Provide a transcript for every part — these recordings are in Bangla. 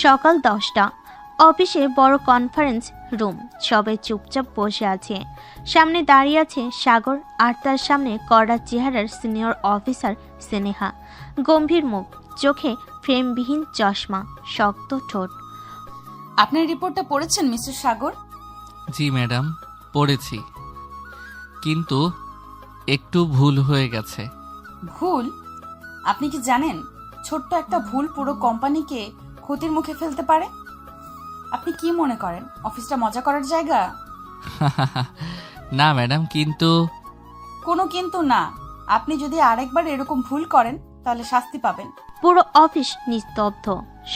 সকাল 10টা। অফিসে বড় কনফারেন্স রুম। সবাই চুপচাপ বসে আছে। সামনে দাঁড়িয়ে আছে সাগর, আর তার সামনে কড়া চেহারার সিনিয়র অফিসার স্নেহা। গম্ভীর মুখ, চোখে ফ্রেমবিহীন চশমা, শক্ত ঠোঁট। আপনার রিপোর্টটা পড়েছেন মিস্টার সাগর? জি ম্যাডাম, পড়েছি, কিন্তু একটু ভুল হয়ে গেছে। ভুল? আপনি কি জানেন ছোট্ট একটা ভুল পুরো কোম্পানিকে ক্ষতির মুখে ফেলতে পারে? আপনি কি মনে করেন অফিসটা মজা করার জায়গা? না ম্যাডাম, কিন্তু কোনো কিন্তু না। আপনি যদি আরেকবার এরকম ভুল করেন তাহলে শাস্তি পাবেন। পুরো অফিস নিস্তব্ধ।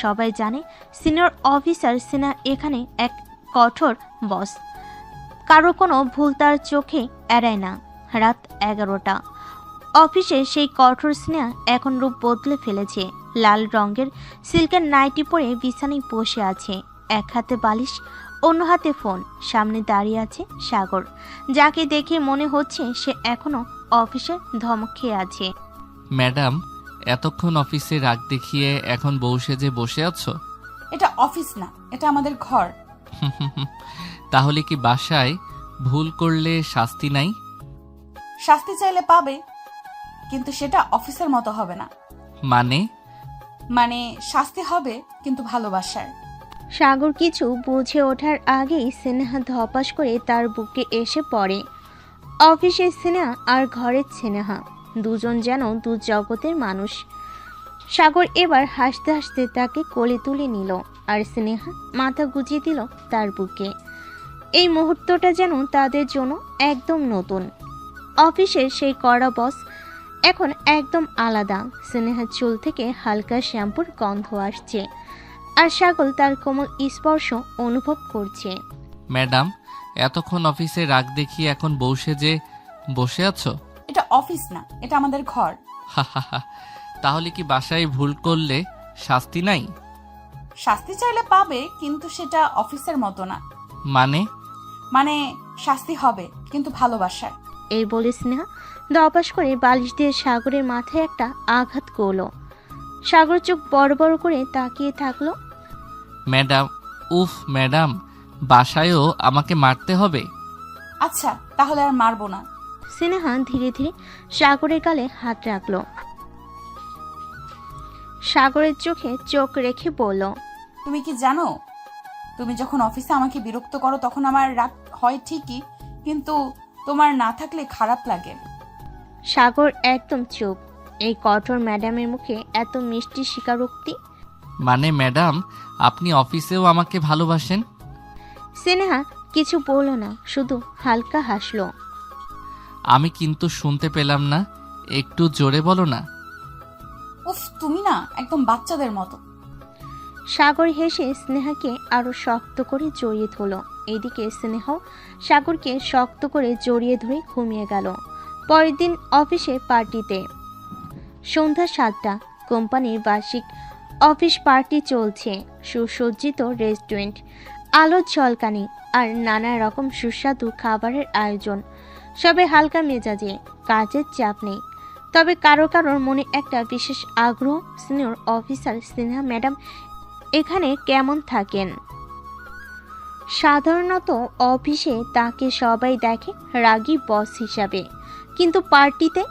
সবাই জানে সিনিয়র অফিসার সিনহা এখানে এক কঠোর বস। কারো কোনো ভুল তার চোখে এড়ায় না। রাত 11টা। অফিসে সেই কঠোর স্নেহা এখন রূপ বদলে ফেলেছে। লাল রঙের সিল্কের নাইটি পরে বিছানায় বসে আছে। এক হাতে বালিশ, অন্য হাতে ফোন। সামনে দাঁড়িয়ে আছে সাগর, যাকে দেখে মনে হচ্ছে সে এখনো অফিসে ধমক খেয়ে আছে। ম্যাডাম, এতক্ষণ অফিসে রাগ দেখিয়ে এখন বউ সেজে বসে আছো? এটা অফিস না, এটা আমাদের ঘর। তাহলে কি বাসায় ভুল করলে শাস্তি নাই? শাস্তি চাইলে পাবে, কিন্তু সেটা অফিসের মতো হবে না। মানে শাস্তি হবে কিন্তু ভালোবাসার। সাগর কিছু বুঝে ওঠার আগেই স্নেহা ধপাস করে তার বুকে এসে পড়ে। অফিসের স্নেহা আর ঘরের স্নেহা, দুজন যেন দু জগতের মানুষ। সাগর এবার হাসতে হাসতে তাকে কোলে তুলে নিল, আর স্নেহা মাথা গুজিয়ে দিল তার বুকে। এই মুহূর্তটা যেন তাদের জন্য একদম নতুন। অফিসের সেই কড়া বস এখন একদম আলাদা। স্নেহার চুল থেকে হালকা শ্যাম্পুর গন্ধ আসছে, আর সাগর তার কোমল স্পর্শ অনুভব করছে। ম্যাডাম, এতক্ষণ অফিসে রাগ দেখিয়ে এখন বউ সেজে বসে আছো? এটা অফিস না, এটা আমাদের ঘর। তাহলে কি বাসায় ভুল করলে শাস্তি নাই? শাস্তি চাইলে পাবে, কিন্তু সেটা অফিসের মতো না। মানে শাস্তি হবে কিন্তু ভালোবাসার। এই বলে স্নেহা ধপাস করে বালিশ দিয়ে সাগরের মাথায় একটা আঘাত করলো। সাগর চোখ বড় বড় করে তাকিয়ে থাকলো। ম্যাডাম, উফ ম্যাডাম, বাসায়ও আমাকে মারতে হবে? আচ্ছা, তাহলে আর মারবো না। স্নেহা ধীরে ধীরে সাগরের গালে হাত রাখলো। সাগরের চোখে চোখ রেখে বলল, তুমি কি জানো, তুমি যখন অফিসে আমাকে বিরক্ত করো তখন আমার রাগ হয় ঠিকই, কিন্তু তোমার না থাকলে খারাপ লাগে। সাগর একদম চুপ। এই কঠোর ম্যাডামের মুখে এত মিষ্টি স্বীকারোক্তি। মানে ম্যাডাম, আপনি অফিসেও আমাকে ভালোবাসেন? স্নেহা কিছু বলল না, শুধু হালকা হাসলো। আমি কিন্তু শুনতে পেলাম না, একটু জোরে বলো না। উফ, তুমি না একদম বাচ্চাদের মতো। সাগর হেসে স্নেহাকে আরো শক্ত করে জড়িয়ে ধরল। এদিকে স্নেহাও সাগরকে শক্ত করে জড়িয়ে ধরে ঘুমিয়ে গেল। পরের দিন অফিসে পার্টিতে। সন্ধ্যা 7টা। কোম্পানির বার্ষিক অফিস পার্টি চলছে। সুসজ্জিত রেস্টুরেন্ট, আলোর ঝলকানি আর নানা রকম সুস্বাদু খাবারের আয়োজন। সবে হালকা মেজাজে, কাজের চাপ নেই। তবে কারোর মনে একটা বিশেষ আগ্রহ, সিনিয়র অফিসার স্নেহা ম্যাডাম এখানে কেমন থাকেন। সাধারণত অফিসে তাকে সবাই দেখে রাগী বস হিসাবে, কিন্তু পার্টিতে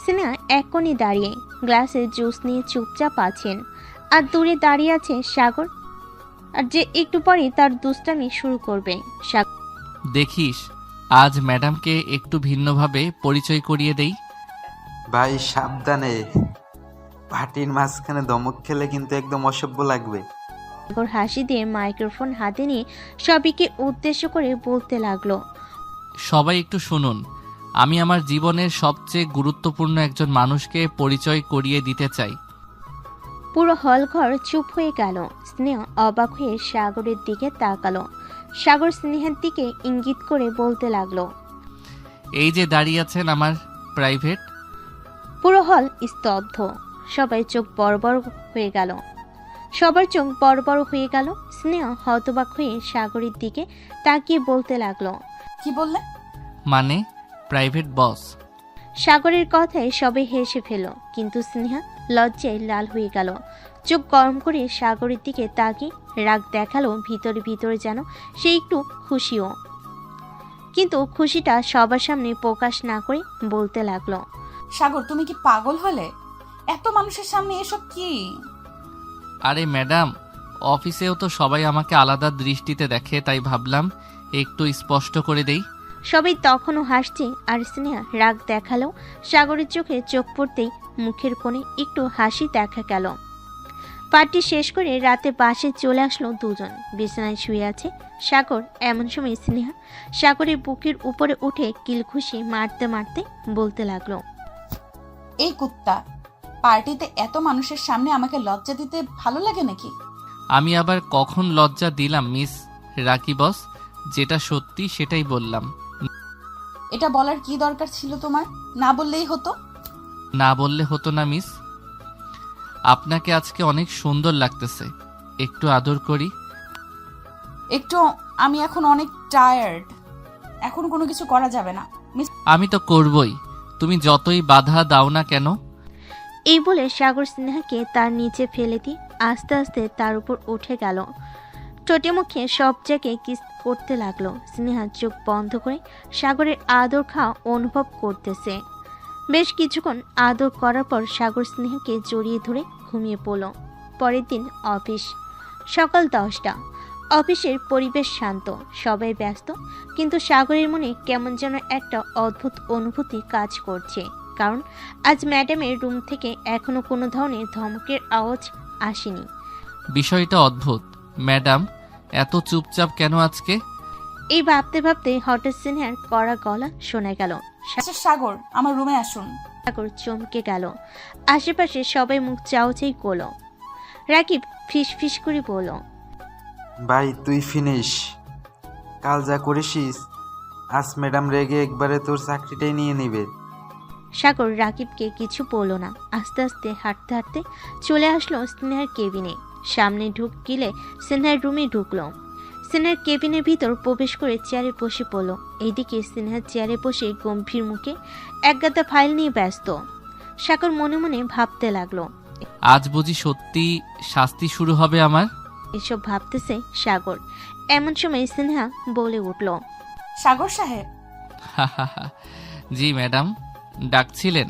স্নেহা এক কোণে দাঁড়িয়ে গ্লাসে জুস নিয়ে চুপচাপ আছেন। আর দূরে দাঁড়িয়ে আছে সাগর, আর যে একটু পরেই তার দুষ্টামি শুরু করবে। দেখিস, আজ ম্যাডামকে একটু ভিন্নভাবে পরিচয় করিয়ে দেই। ভাই সাবধানে, পার্টির মাঝখানে ধমক খেলে কিন্তু একদম অসভ্য লাগবে। সাগর হাসি দিয়ে মাইক্রোফোন হাতে নিয়ে সবাইকে উদ্দেশ্য করে বলতে লাগলো, সবাই একটু শুনুন, আমি আমার জীবনের সবচেয়ে গুরুত্বপূর্ণ একজন মানুষকে পরিচয় করিয়ে দিতে চাই। পুরো হল ঘর চুপ হয়ে গেল। স্নেহা অবাক হয়ে সাগরের দিকে তাকালো। সাগর স্নেহার দিকে ইঙ্গিত করে বলতে লাগলো, এই যে দাঁড়িয়ে আছেন আমার প্রাইভেট। পুরো হল স্তব্ধ। সবাই চোখ বড় বড় হয়ে গেল। সবার চোখ বড় বড় হয়ে গেল। স্নেহা হতবাক হয়ে সাগরের দিকে তাকিয়ে বলতে লাগলো, কি বললে? মানে প্রাইভেট বস। সাগরের কথায় সবে হেসে ফেল, কিন্তু স্নেহা লজ্জায় লাল হয়ে গেল। চোখ গরম করে সাগরের দিকে তাকিয়ে রাগ দেখালো। ভিতরে ভিতরে যেন সে একটু খুশিও, কিন্তু খুশিটা সবার সামনে প্রকাশ না করে বলতে লাগলো, সাগর তুমি কি পাগল হলে? এত মানুষের সামনে এসব কি? আরে ম্যাডাম, অফিসেও তো সবাই আমাকে আলাদা দৃষ্টিতে দেখে, তাই ভাবলাম একটু স্পষ্ট করে দেই। সবাই তখনও হাসছে আর স্নেহা রাগ দেখালো। সাগরের চোখে চোখ পড়তেই মুখের কোণে একটু হাসি দেখা গেল। পার্টি শেষ করে রাতে বাসে চলে আসলো দুজন। বিছানায় শুয়ে আছে সাগর। এমন সময় স্নেহা সাগরের বুকের উপরে উঠে কিলঘুষি মারতে মারতে বলতে লাগলো, এই কুত্তা, পার্টিতে এত মানুষের সামনে আমাকে লজ্জা দিতে ভালো লাগে নাকি? আমি আবার কখন লজ্জা দিলাম মিস রাকি বস? যেটা সত্যি সেটাই বললাম। এটা বলার কি দরকার ছিল তোমার? না বললেই হতো। না বললে হতো না মিস। আপনাকে আজকে অনেক সুন্দর লাগতেছে, একটু আদর করি। একটু, আমি এখন অনেক টায়ার্ড, এখন কোনো কিছু করা যাবে না মিস। আমি তো করবই, তুমি যতই বাধা দাও না কেন। এই বলে সাগর স্নেহাকে তার নিচে ফেলে দিয়ে আস্তে আস্তে তার উপর উঠে গেল। ঠোঁটে মুখে সব জায়গায় কিস করতে লাগলো। স্নেহা চোখ বন্ধ করে সাগরের আদর খাওয়া অনুভব করতেছে। বেশ কিছুক্ষণ আদর করার পর সাগর স্নেহাকে জড়িয়ে ধরে ঘুমিয়ে পড়ল। পরের দিন অফিস। সকাল 10টা। অফিসের পরিবেশ শান্ত, সবাই ব্যস্ত, কিন্তু সাগরের মনে কেমন যেন একটা অদ্ভুত অনুভূতি কাজ করছে। কারণ আজ ম্যাডামের রুম থেকে এখনো কোনো ধরনের ধমকের আওয়াজ আসেনি। বিষয়টা অদ্ভুত। ম্যাডাম এত চুপচাপ কেন আজকে? এই ভাবতে ভাবতে হঠাৎ স্নেহার কড়া গলা শোনা গেল। আচ্ছা সাগর, আমার রুমে আসুন। সাগর চমকে গেল। আশেপাশে সবাই মুখ চাওচাই করলো। রাকিব ফিস ফিস করে বলল, ভাই তুই ফিনিশ। কাল যা করেছিস, আজ ম্যাডাম রেগে একবারে তোর চাকরিটাই নিয়ে নিবে। সাগর রাকিবকে কিছু বলল না। আস্তে আস্তে হাঁটতে হাঁটতে চলে আসলো স্নেহার কেবিনে। সামনে ঢুকলে স্নেহার রুমে ঢুকলো। স্নেহার কেবিনের ভিতর প্রবেশ করে চেয়ারে বসে পড়ল। এইদিকে স্নেহার চেয়ারে বসে গম্ভীর মুখে একগাদা ফাইল নিয়ে ব্যস্ত। সাগর মনে মনে ভাবতে লাগলো, আজ বুঝি সত্যি শাস্তি শুরু হবে আমার? এসব ভাবতেছে সাগর। এমন সময় স্নেহা বলে উঠল, সাগর সাহেব। জি ম্যাডাম, ডাকছিলেন?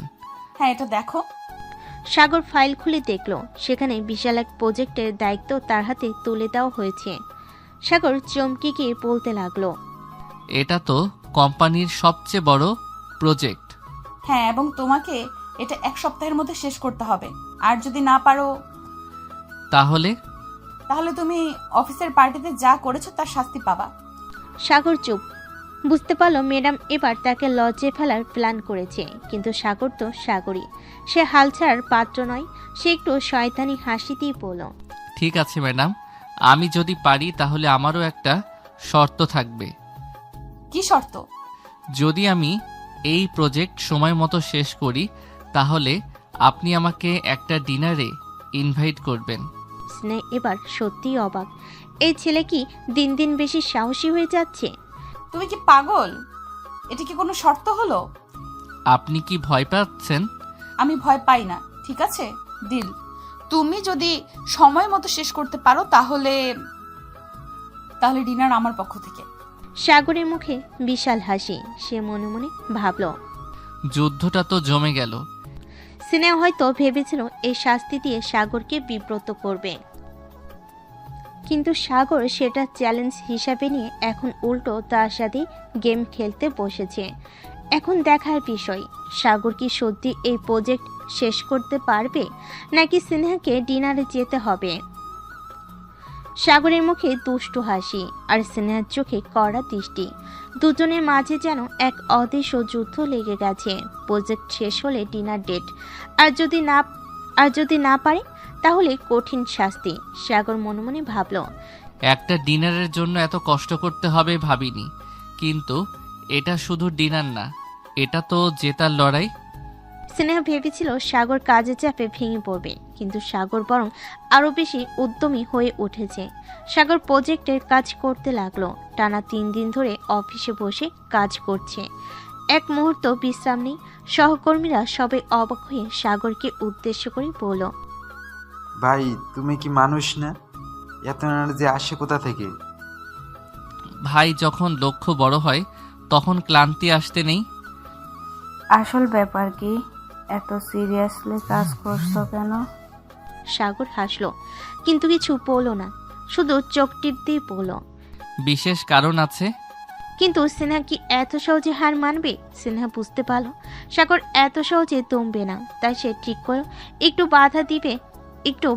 হ্যাঁ, এটা দেখো। সাগর ফাইল খুলে দেখলো সেখানে বিশাল এক প্রজেক্টের দায়িত্ব তার হাতে তুলে দেওয়া হয়েছে। সাগর চমকে গিয়ে বলতে লাগলো, এটা তো কোম্পানির সবচেয়ে বড় প্রজেক্ট। হ্যাঁ, এবং তোমাকে এটা 1 সপ্তাহের মধ্যে শেষ করতে হবে। আর যদি না পারো তাহলে? তাহলে তুমি অফিসের পার্টিতে যা করেছো তার শাস্তি পাবা। সাগর চুপ। বুঝতে পারলো ম্যাডাম এবার তাকে লজ্জায় ফেলার প্ল্যান করেছে। কিন্তু সাগর তো সাগরই, সে হাল ছাড়ার পাত্র নয়। সে একটু শয়তানি হাসি দিয়ে বলল, ঠিক আছে ম্যাডাম, আমি যদি পারি তাহলে আমারও একটা শর্ত থাকবে। কি শর্ত? যদি আমি এই প্রজেক্ট সময় মতো শেষ করি তাহলে আপনি আমাকে একটা ডিনারে ইনভাইট করবেন। স্নেহ এবার সত্যিই অবাক। এই ছেলে কি দিন দিন বেশি সাহসী হয়ে যাচ্ছে? তুমি কি পাগল? এটা কি কোনো শর্ত হলো? আপনি কি ভয় পাচ্ছেন? আমি ভয় পাই না, ঠিক আছে? ডিল। তুমি যদি সময় মতো শেষ করতে পারো তাহলে ডিনার আমার পক্ষ থেকে। সাগরের মুখে বিশাল হাসি। সে মনে মনে ভাবল, যুদ্ধটা তো জমে গেল। স্নেহ হয়তো ভেবেছিল এই শাস্তি দিয়ে সাগরকে বিব্রত করবে, কিন্তু সাগর সেটা চ্যালেঞ্জ হিসাবে নিয়ে এখন উল্টো তার সাথে গেম খেলতে বসেছে। এখন দেখার বিষয়, সাগর কি সত্যি এই প্রজেক্ট শেষ করতে পারবে, নাকি স্নেহাকে ডিনারে যেতে হবে। সাগরের মুখে দুষ্টু হাসি আর স্নেহার চোখে কড়া দৃষ্টি। দুজনের মাঝে যেন এক অদৃশ্য যুদ্ধ লেগে গেছে। প্রজেক্ট শেষ হলে ডিনার ডেট, আর যদি না পারে তাহলে কঠিন শাস্তি। সাগর মনে মনে ভাবল, একটা ডিনারের জন্য এত কষ্ট করতে হবে ভাবিনি, কিন্তু এটা শুধু ডিনার না, এটা তো জেতার লড়াই। স্নেহা ভেবেছিল সাগর কাজে চাপে ভেঙে পড়বে, কিন্তু সাগর বরং আরো বেশি উদ্যমী হয়ে উঠেছে। সাগর প্রজেক্টের কাজ করতে লাগলো। টানা 3 দিন ধরে অফিসে বসে কাজ করছে। এক মুহূর্ত বিশ্রাম নেই। সহকর্মীরা সবাই অবাক হয়ে সাগরকে উদ্দেশ্য করে বলল, ভাই তুমি কি মানুষ না? এত এনার্জি আসে কোথা থেকে? ভাই, যখন লক্ষ্য বড় হয় তখন ক্লান্তি আসতে নেই। আসল ব্যাপার কি? এত সিরিয়াসলি কাজ করছো কেন? সাগর হাসলো, কিন্তু কিছু বলল না, শুধু চোখ টিপ দিয়ে বলল, বিশেষ কারণ আছে। কিন্তু সিনহা কি এত সহজে হার মানবে? সিনহা বুঝতে পারল সাগর এত সহজে দমবে না, তাই সে ঠিক করল একটু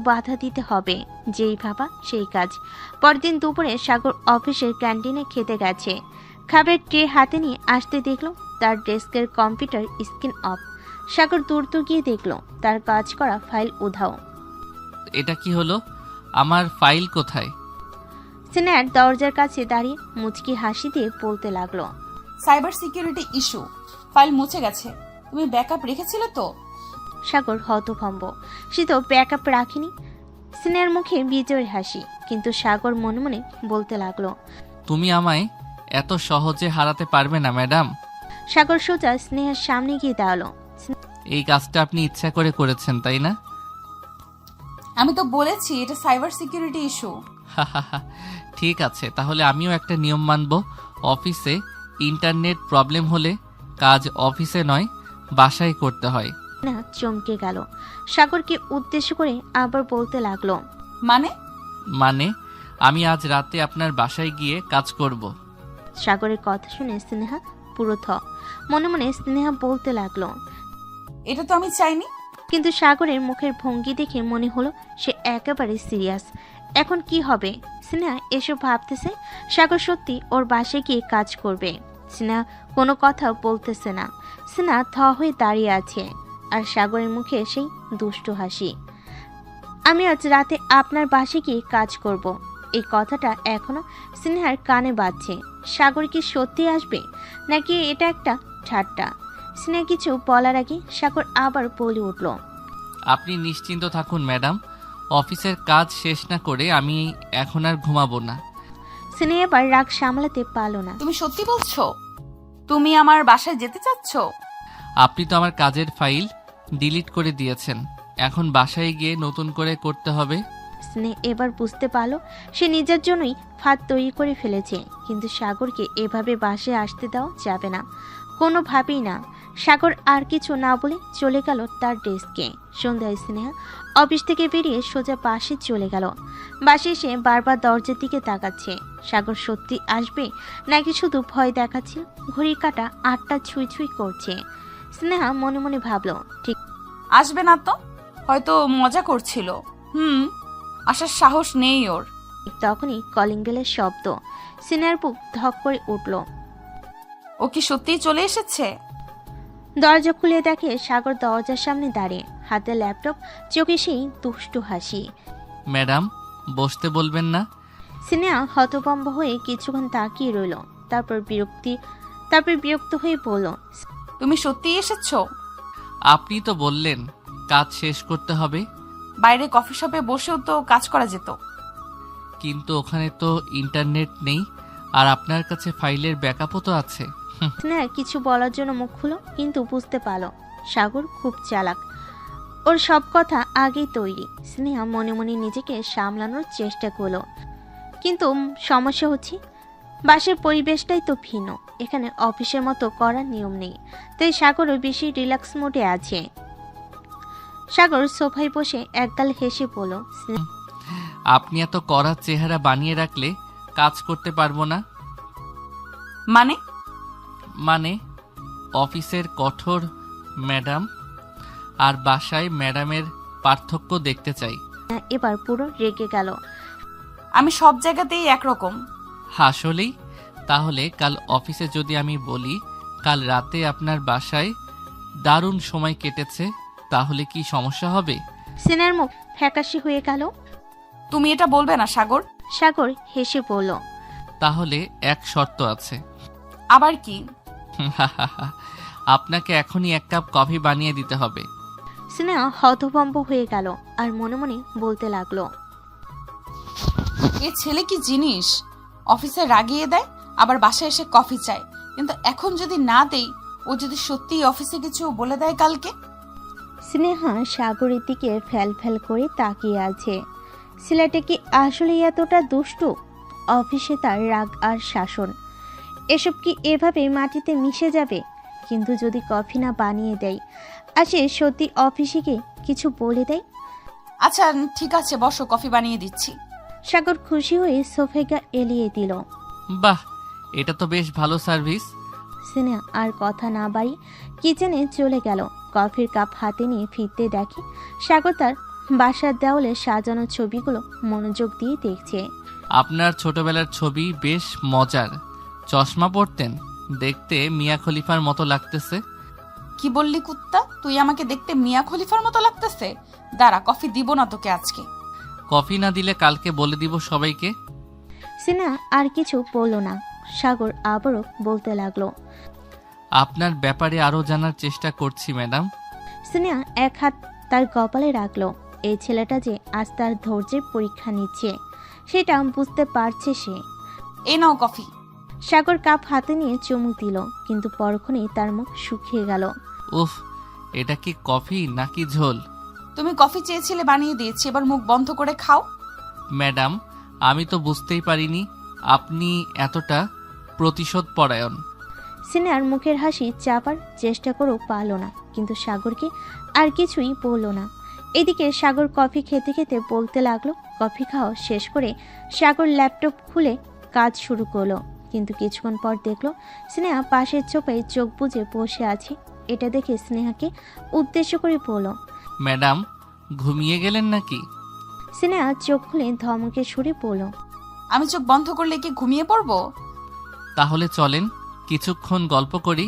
বাধা দিতে হবে। যেই ভাবা সেই কাজ। পরদিন দুপুরে সাগর অফিসের ক্যান্টিনে খেতে গেছে। খাবার ট্রে হাতে নিয়ে আসতে দেখলো তার ডেস্কের কম্পিউটার স্ক্রিন অফ। সাগর দ্রুত গিয়ে দেখলো তার কাজ করা ফাইল উধাও। এটা কি হলো? আমার ফাইল কোথায়? সিনহার দরজার কাছে দাঁড়িয়ে মুচকি হাসি দিয়ে বলতে লাগলো, সাইবার সিকিউরিটি ইস্যু, ফাইল মুছে গেছে। তুমি ব্যাকআপ রেখেছিলে তো? সাগর হতভম্ব। সে তো ব্যাকআপ রাখিনি। সিনহার মুখে বিজয়ের হাসি, কিন্তু সাগর মনে মনে বলতে লাগলো, তুমি আমায় এত সহজে হারাতে পারবে না ম্যাডাম। সাগর সোজা স্নেহার সামনে গিয়ে দাঁড়ালো। এই কাজটা আপনি ইচ্ছা করে করেছেন, তাই না? আমি তো বলেছি এটা সাইবার সিকিউরিটি ইস্যু। ঠিক আছে, তাহলে আমিও একটা নিয়ম মানব। অফিসে ইন্টারনেট প্রবলেম হলে কাজ অফিসে নয়, বাসায় করতে হয়। না চমকে গেল। সাগরকে উদ্দেশ্য করে আবার বলতে লাগলো, মানে আমি আজ রাতে আপনার বাসায় গিয়ে কাজ করব। সাগরের কথা শুনে স্নেহা পুরো থ। মনে মনে স্নেহা বলতে লাগলো, এটা তো আমি চাইনি। কিন্তু সাগরের মুখের ভঙ্গি দেখে মনে হলো সে একেবারে সিরিয়াস। এখন কি হবে? স্নেহা এসব ভাবতেছে সাগর সত্যি ওর বাসায় গিয়ে কাজ করবে। স্নেহা কোনো কথা বলতেছে না। স্নেহা থ হয়ে দাঁড়িয়ে আছে, আর সাগরের মুখে সেই দুষ্টু হাসি। আমি আজ রাতে আপনার বাসায় গিয়ে কাজ করব। এই কথাটা এখনো স্নেহার কানে বাজছে। সাগর কি সত্যি আসবে, নাকি এটা একটা ঠাট্টা? স্নেহা কিছু বলার আগে সাগর আবার বলে উঠল, আপনি নিশ্চিন্ত থাকুন ম্যাডাম, অফিসের কাজ শেষ না করে আমি এখন আর ঘুমাবো না। স্নেহা এবার রাগ সামলাতে পারল না। তুমি সত্যি বলছো? তুমি আমার বাসায় যেতে চাচ্ছ? আপনি তো আমার কাজের ফাইল ডিলিট করে দিয়েছেন, এখন বাসায় গিয়ে নতুন করে করতে হবে। স্নেহ এবার বুঝতে পারল সে নিজের জন্যই ফাঁদ তৈরি করে ফেলেছে, কিন্তু সাগরকে এভাবে বাসায় আসতে দেওয়া যাবে না, কোনোভাবেই না। সাগর আর কিছু না বলে চলে গেল তার ডেস্কে। সন্ধ্যায় স্নেহা অফিস থেকে বেরিয়ে সোজা বাসে চলে গেল। বাসে এসে বারবার দরজার দিকে তাকাচ্ছে। সাগর সত্যি আসবে নাকি শুধু ভয় দেখাচ্ছে? ঘড়ির কাঁটা ৮টা ছুঁই ছুঁই করছে। স্নেহা মনে মনে ভাবল, ঠিক আসবে না তো, হয়তো মজা করছিল। আসার সাহস নেই ওর। তখনই কলিং বেলের শব্দ। স্নেহার বুক ধক করে উঠল। ও কি সত্যিই চলে এসেছে? দরজা খুলে দেখে সাগর দরজার সামনে দাঁড়িয়ে, হাতে ল্যাপটপ, চোখে সেই দুষ্টু হাসি। ম্যাডাম, বসতে বলবেন না? স্নেহা হতভম্ব হয়ে কিছুক্ষণ তাকিয়ে রইল, তারপর বিরক্ত হয়ে বলল, তুমি সত্যিই এসেছো? আপনি তো বললেন কাজ শেষ করতে হবে। বাইরে কফি শপে বসেও তো কাজ করা যেত। কিন্তু ওখানে তো ইন্টারনেট নেই, আর আপনার কাছে ফাইলের ব্যাকআপও তো আছে। স্নেহা কিছু বলার জন্য মুখ খুলো, কিন্তু বুঝতে পারল সাগর খুব চালাক, ওর সব কথা আগেই তৈরি। স্নেহা মনে মনে নিজেকে সামলানোর চেষ্টা করলো, কিন্তু সমস্যা হচ্ছে বাসের পরিবেশটাই তো ভিন্ন, এখানে অফিসের মতো করার নিয়ম নেই, তাই সাগরও বেশি রিল্যাক্স মোডে আছে। সাগর সোফায় বসে একগাল হেসে বলল, আপনি এত কড়া চেহারা বানিয়ে রাখলে কাজ করতে পারবো না। মানে অফিসের কঠোর ম্যাডাম আর বাসায় ম্যাডামের পার্থক্য দেখতে চাই। এবার পুরো রেগে গেল। আমি সব জায়গাতেই একরকম। আসলেই? তাহলে কাল অফিসে যদি আমি বলি কাল রাতে আপনার বাসায় দারুণ সময় কেটেছে, তাহলে কি সমস্যা হবে? সিনার মুখ ফ্যাকাশে হয়ে গেল। তুমি এটা বলবে না সাগর। সাগর হেসে বলল, তাহলে এক শর্ত আছে। আবার কি? আপনাকে এখনই 1 কাপ কফি বানিয়ে দিতে হবে। সিনা হতভম্ব হয়ে গেল আর মনে মনে বলতে লাগলো, এ ছেলে কি জিনিস, অফিসে রাগিয়ে দেয়, আবার বাসায় এসে কফি চায়, কিন্তু এখন যদি না দেই ও ও যদি সত্যিই অফিসে কিছু বলে দেয় কালকে? স্নেহা সাগরের দিকে ফ্যাল ফ্যাল করে তাকিয়ে আছে। ছেলেটা কি আসলে এতটা দুষ্টু? অফিসে তার রাগ আর শাসন, এসব কি এভাবে মাটিতে মিশে যাবে? কিন্তু যদি কফি না বানিয়ে দেয়, আর সে সত্যি অফিসে গিয়ে কিছু বলে দেয়? আচ্ছা ঠিক আছে, বসো, কফি বানিয়ে দিচ্ছি। সাগর খুশি হয়ে সোফেগা এলিয়ে দিল। বাহ, এটা তো বেশ ভালো সার্ভিস। স্নেহা আর কথা না বাড়ি কিচেনে চলে গেল। কফির কাপ হাতে নিয়ে ফিরতে দেখে সাগর তার বাসার দেওয়ালে সাজানো ছবিগুলো মনোযোগ দিয়ে দেখছে। আপনার ছোটবেলার ছবি বেশ মজার। চশমা পরতেন, দেখতে মিয়া খলিফার মতো লাগতেছে। কি বললি কুত্তা? তুই আমাকে দেখতে মিয়া খলিফার মতো লাগতেছে? দাঁড়া, কফি দিব না তোকে আজকে। কফি না দিলে কালকে বলে দিব সবাইকে। স্নেহা আর কিছু বলল না। সাগর আবারও বলতে লাগলো, আপনার ব্যাপারে আরও জানার চেষ্টা করছি ম্যাডাম। স্নেহা এক হাত তার কপালে রাখলো। এই ছেলেটা যে আজ তার ধৈর্যের পরীক্ষা নিচ্ছে সেটা বুঝতে পারছে সে। এ নাও কফি। সাগর কাপ হাতে নিয়ে চুমুক দিল, কিন্তু পরক্ষণেই তার মুখ শুকিয়ে গেল। উফ, এটা কি কফি নাকি ঝোল? তুমি কফি চেয়েছিলে, বানিয়ে দিয়েছি, এবার মুখ বন্ধ করে খাও। ম্যাডাম, আমি তো বুঝতেই পারিনি আপনি এতটা প্রতিশোধ পরায়ণ। স্নেহার মুখের হাসি চাপার চেষ্টা করেও পারল না, কিন্তু সাগরকে আর কিছুই বলল না। এদিকে সাগর কফি খেতে খেতে বলতে লাগলো। কফি খাওয়া শেষ করে সাগর ল্যাপটপ খুলে কাজ শুরু করলো, কিন্তু কিছুক্ষণ পর দেখলো স্নেহা পাশের চোপায় চোখ বুজে বসে আছে। এটা দেখে স্নেহাকে উদ্দেশ্য করে বলল, ম্যাডাম, ঘুমিয়ে গেলেন নাকি? স্নেহা চোখ খুলে ধমকে সুরে বলল, আমি চোখ বন্ধ করলে কি ঘুমিয়ে পড়বো? তাহলে চলেন কিছুক্ষণ গল্প করি।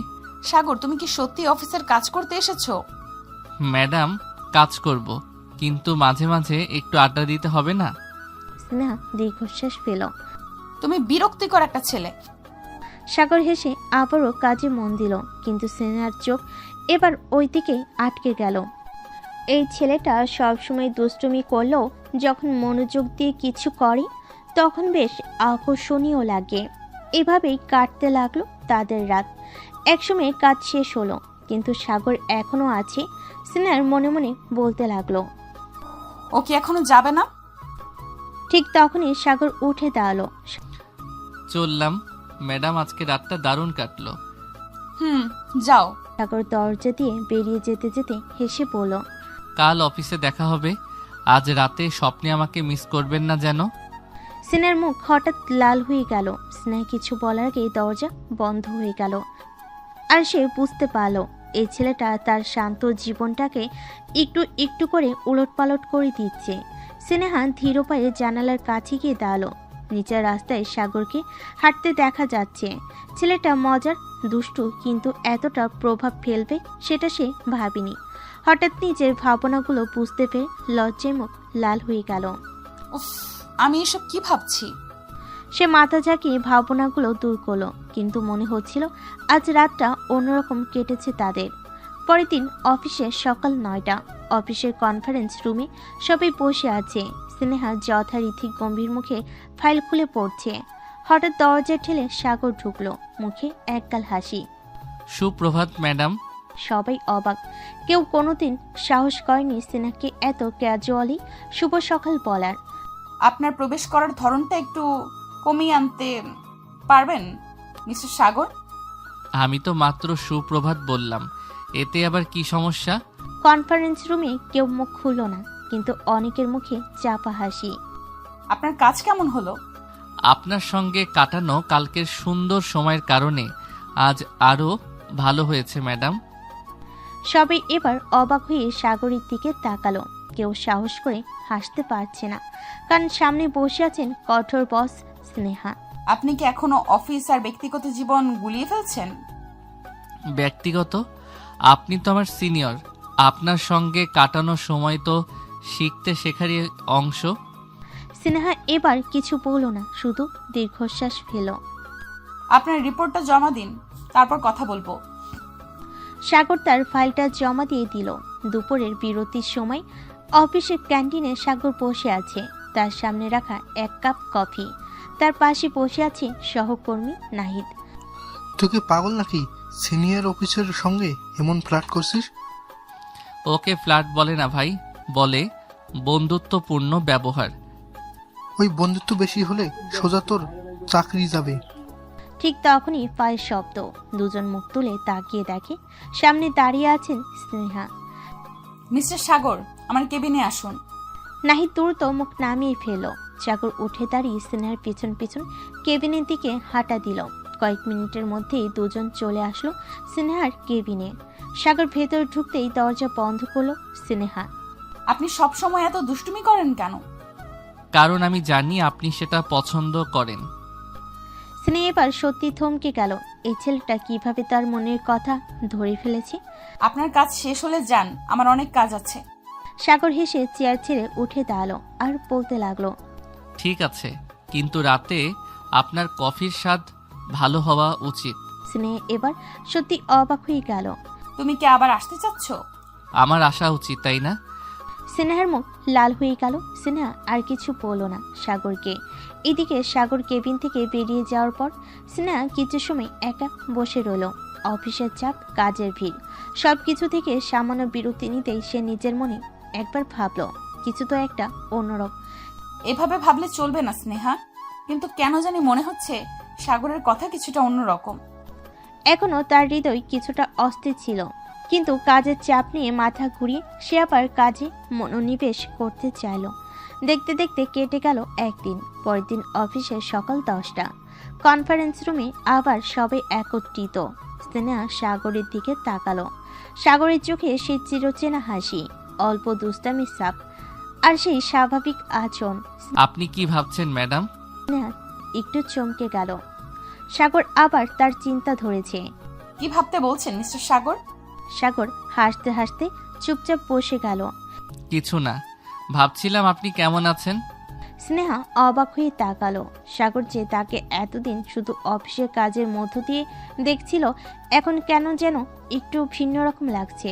সাগর, তুমি কি সত্যি অফিসের কাজ করতে এসেছো? ম্যাডাম, কাজ করব, কিন্তু মাঝে মাঝে একটু আড্ডা দিতে হবে না? স্নেহা দীর্ঘশ্বাস ফেল। তুমি বিরক্তিকর একটা ছেলে। সাগর হেসে আবারও কাজে মন দিল, কিন্তু স্নেহার চোখ এবার ওই দিকে আটকে গেল। এই ছেলেটা সবসময় দুষ্টুমি করলেও যখন মনোযোগ দিয়ে কিছু করে তখন বেশ আকর্ষণীয় লাগে। এভাবেই কাটতে লাগলো তাদের রাত। একসময় কাজ শেষ হলো, কিন্তু সাগর এখনো আছে। স্নেহার মনে মনে বলতে লাগলো, ও কি এখনো যাবে না? ঠিক তখনই সাগর উঠে দাঁড়ালো। চললাম ম্যাডাম, আজকে রাতটা দারুণ কাটলো। যাও। সাগর দরজা দিয়ে বেরিয়ে যেতে যেতে হেসে বলল, কাল অফিসে দেখা হবে। আজ রাতে স্বপ্নে আমাকে মিস করবেন না যেন। স্নেহার মুখ হঠাৎ লাল হয়ে গেল। স্নেহা কিছু বলার আগেই দরজা বন্ধ হয়ে গেল, আর সে বুঝতে পারল এই ছেলেটা তার শান্ত জীবনটাকে একটু একটু করে উলটপালট করে দিচ্ছে। স্নেহা ধীর পায়ে জানালার কাছে গিয়ে দাঁড়ালো। নিচের রাস্তায় সাগরকে হাঁটতে দেখা যাচ্ছে। ছেলেটা মজার, দুষ্টু, কিন্তু এতটা প্রভাব ফেলবে সেটা সে ভাবেনি। হঠাৎ নিজের ভাবনাগুলো বুঝতে পেরে লজ্জায় মুখ লাল হয়ে গেল। উফ, আমি এসব কি ভাবছি? সে মাথা ঝাঁকিয়ে ভাবনাগুলো দূর করলো, কিন্তু মনে হচ্ছিল আজ রাতটা অন্যরকম কেটেছে তাদের। পরের দিন অফিসে সকাল 9টা। অফিসের কনফারেন্স রুমে সবাই বসে আছে। স্নেহা যথারীতি গম্ভীর মুখে ফাইল খুলে পড়ছে। হঠাৎ দরজা ঠেলে সাগর ঢুকলো, মুখে একগাল হাসি। সুপ্রভাত ম্যাডাম। সবাই অবাক, কেউ কোনোদিন সাহস করেনি স্নেহাকে এত ক্যাজুয়ালি শুভ সকাল বলার। আপনার প্রবেশ করার ধরনটা একটু কমিয়ে আনতে পারবেন মিস্টার সাগর? আমি তো মাত্র সুপ্রভাত বললাম, এতে আবার কি সমস্যা? কনফারেন্স রুমে কেউ মুখ খুলল না, কিন্তু অনেকের মুখে চাপা হাসি। আপনার কাজ কেমন হলো? আপনার সঙ্গে কাটানো কালকের সুন্দর সময়ের কারণে আজ আরও ভালো হয়েছে ম্যাডাম। সবাই এবার অবাক হয়ে সাগরের দিকে তাকালো। কেউ সাহস করে হাসতে পারছে না, কারণ সামনে বসে আছেন কঠোর বস স্নেহা। আপনি কি এখনো অফিস আর ব্যক্তিগত জীবন গুলিয়ে ফেলছেন? ব্যক্তিগত? আপনি তো আমার সিনিয়র, আপনার সঙ্গে কাটানো সময় তো শিখতে শেখারই অংশ। স্নেহা এবার কিছু বলল না, শুধু দীর্ঘশ্বাস ফেল। আপনার রিপোর্টটা জমা দিন, তারপর কথা বলবো। সাগর তার ফাইলটা জমা দিয়ে দিল। দুপুরের বিরতির সময় অফিসের ক্যান্টিনে সাগর বসে আছে, তার সামনে রাখা এক কাপ কফি। তার পাশে বসে আছে সহকর্মী নাহিদ। তুই কি পাগল নাকি? সিনিয়র অফিসের সঙ্গে এমন ফ্লার্ট করছিস? ওকে ফ্ল্যাট বলে না ভাই, বলে বন্ধুত্বপূর্ণ ব্যবহার। ওই বন্ধুত্ব বেশি হলে সোজা তোর চাকরি যাবে। ঠিক তখনই পায়ের শব্দ। দুজন মুখ তুলে তাকিয়ে দেখে সামনে দাঁড়িয়ে আছেন স্নেহা। মিস্টার সাগর, আমার কেবিনে আসুন। নাহিদ দ্রুত মুখ নামিয়ে ফেলল। সাগর উঠে দাঁড়িয়ে স্নেহার পিছন পিছন কেবিনের দিকে হাঁটা দিল। কয়েক মিনিটের মধ্যেই দুজন চলে আসলো স্নেহার কেবিনে। সাগর ভেতর ঢুকতেই দরজা বন্ধ করলো স্নেহা। আপনি সব সময় এত দুষ্টুমি করেন কেন? কারণ আমি জানি আপনি সেটা পছন্দ করেন। স্নেহা এবার সত্যি থমকে গেল। এই ছেলেটা কিভাবে তার মনের কথা ধরে ফেলেছে। আপনার কাজ শেষ হলে যান, আমার অনেক কাজ আছে। সাগর হেসে চেয়ার ছেড়ে উঠে দাঁড়ালো আর বলতে লাগলো, ঠিক আছে, কিন্তু রাতে আপনার কফির স্বাদ ভালো হওয়া উচিত। স্নেহা এবার সত্যি অবাক হয়ে গেল। তুমি কি আবার আসতে চাচ্ছ? আমার আসা উচিত, তাই না? স্নেহার মুখ লাল হয়ে গেল। স্নেহা আর কিছু বলল না সাগরকে। এদিকে সাগর কেবিন থেকে বেরিয়ে যাওয়ার পর স্নেহা কিছু সময় একা বসে রইল। অফিসের চাপ, কাজের ভিড়, সবকিছু থেকে সামান্য বিরতি নিতেই সে নিজের মনে একবার ভাবল কিছু তো একটা অন্যরকম। এভাবে ভাবলে চলবে না স্নেহা, কিন্তু কেন জানি মনে হচ্ছে সাগরের কথা কিছুটা অন্যরকম। এখনো তার হৃদয় কিছুটা অস্থির ছিল, কিন্তু কাজের চাপ নিয়ে মাথা ঘুরিয়ে সে আবার কাজে মনোনিবেশ করতে চাইল। দেখতে দেখতে কেটে গেল একদিন। পরের দিন অফিসে সকাল 10টা। কনফারেন্স রুমে আবার সবাই একত্রিত। স্নেহা সাগরের দিকে তাকালো। সাগরের চোখে সেই চিরচেনা হাসি, অল্প দুষ্টামি ছাপ আর সেই স্বাভাবিক আচরণ। আপনি কি ভাবছেন ম্যাডাম? স্নেহা একটু চমকে গেল। সাগর আবার তার চিন্তা ধরেছে। কি ভাবতে বলছেন মিস্টার সাগর? সাগর হাসতে হাসতে চুপচাপ বসে গেল। কিছু না, ভাবছিলাম আপনি কেমন আছেন। স্নেহা অবাক হয়ে তাকালো। সাগর যে তাকে এতদিন শুধু অফিসের কাজের মধ্য দিয়ে দেখছিল, এখন কেন যেন একটু ভিন্ন রকম লাগছে।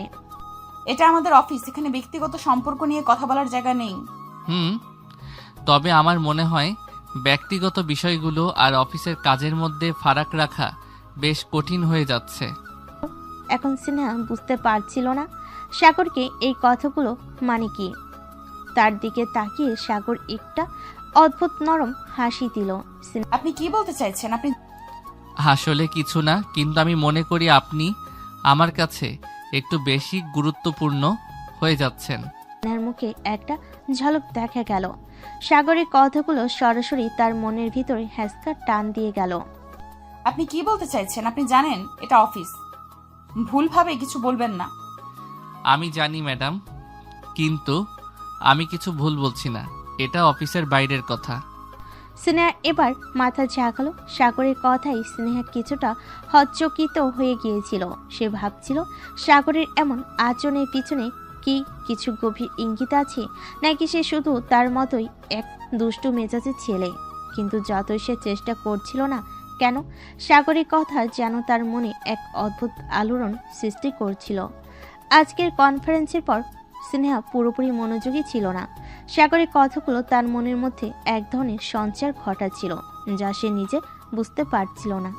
এটা আমাদের অফিস, এখানে ব্যক্তিগত সম্পর্ক নিয়ে কথা বলার জায়গা নেই। তবে আমার মনে হয় ব্যক্তিগত বিষয়গুলো আর অফিসের কাজের মধ্যে ফারাক রাখা বেশ কঠিন হয়ে যাচ্ছে। এখন স্নেহা বুঝতে পারছিল না সাগরকে এই কথাগুলো মানে কি। তার দিকে তাকিয়ে সাগর একটা অদ্ভুত নরম হাসি দিল। আপনি কি বলতে চাইছেন? আপনি আসলে কিছু না, কিন্তু আমি মনে করি আপনি আমার কাছে একটু বেশি গুরুত্বপূর্ণ হয়ে যাচ্ছেন। স্নেহার মুখে একটা ঝলক দেখা গেল। সাগরের কথাগুলো সরাসরি তার মনের ভিতরে হ্যাঁচকা টান দিয়ে গেল। আপনি কি বলতে চাইছেন? আপনি জানেন এটা অফিস, ভুলভাবে কিছু বলবেন না। আমি জানি ম্যাডাম, কিন্তু আমি কিছু ভুল বলছি না, এটা অফিসের বাইরের কথা। স্নেহা এবার মাথা ঝাঁকালো। সাগরের কথাই স্নেহা কিছুটা হচ্চকিত হয়ে গিয়েছিল। সে ভাবছিল সাগরের এমন আচরণের পিছনে কি কিছু গভীর ইঙ্গিত আছে, নাকি সে শুধু তার মতোই এক দুষ্টু মেজাজের ছেলে। কিন্তু যতই সে চেষ্টা করছিল না কেন, সাগরের কথা যেন তার মনে এক অদ্ভুত আলোড়ন সৃষ্টি করছিল। আজকের কনফারেন্সের পর স্নেহা পুরোপুরি মনোযোগী ছিল না। সাগরের কথাগুলো তার মনের মধ্যে এক ধরনের সঞ্চার ঘটাচ্ছিল, যা সে নিজে বুঝতে পারছিল না।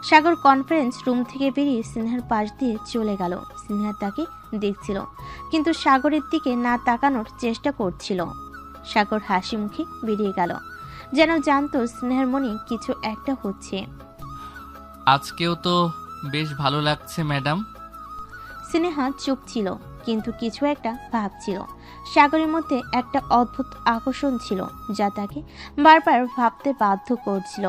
সাগর কনফারেন্স রুম থেকে বেরিয়ে স্নেহার পাশ দিয়ে চলে গেল। স্নেহা তাকে দেখছিল, কিন্তু সাগরের দিকে না তাকানোর চেষ্টা করছিল। সাগর হাসি মুখে বেরিয়ে গেল, যেন জানতো স্নেহার মনে কিছু একটা হচ্ছে। আজকেও তো বেশ ভালো লাগছে ম্যাডাম। স্নেহা চুপ ছিল, কিন্তু কিছু একটা ভাবছিল। সাগরের মধ্যে একটা অদ্ভুত আকর্ষণ ছিল, যা তাকে বারবার ভাবতে বাধ্য করছিল।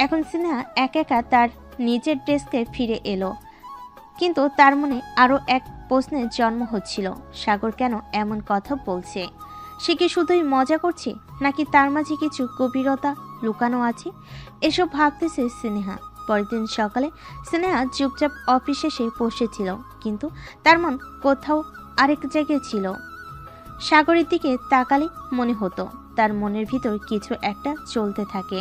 এখন স্নেহা একা একা তার নিজের ডেস্কে ফিরে এলো, কিন্তু তার মনে আরও এক প্রশ্নের জন্ম হচ্ছিল। সাগর কেন এমন কথা বলছে? সে কি শুধুই মজা করছে, নাকি তার মাঝে কিছু গভীরতা লুকানো আছে? এসব ভাবতেছে স্নেহা। পরের দিন সকালে স্নেহা চুপচাপ অফিসে এসে বসেছিল, কিন্তু তার মন কোথাও আরেক জায়গায় ছিল। সাগরের দিকে তাকালে মনে হতো তার মনের ভিতর কিছু একটা চলতে থাকে।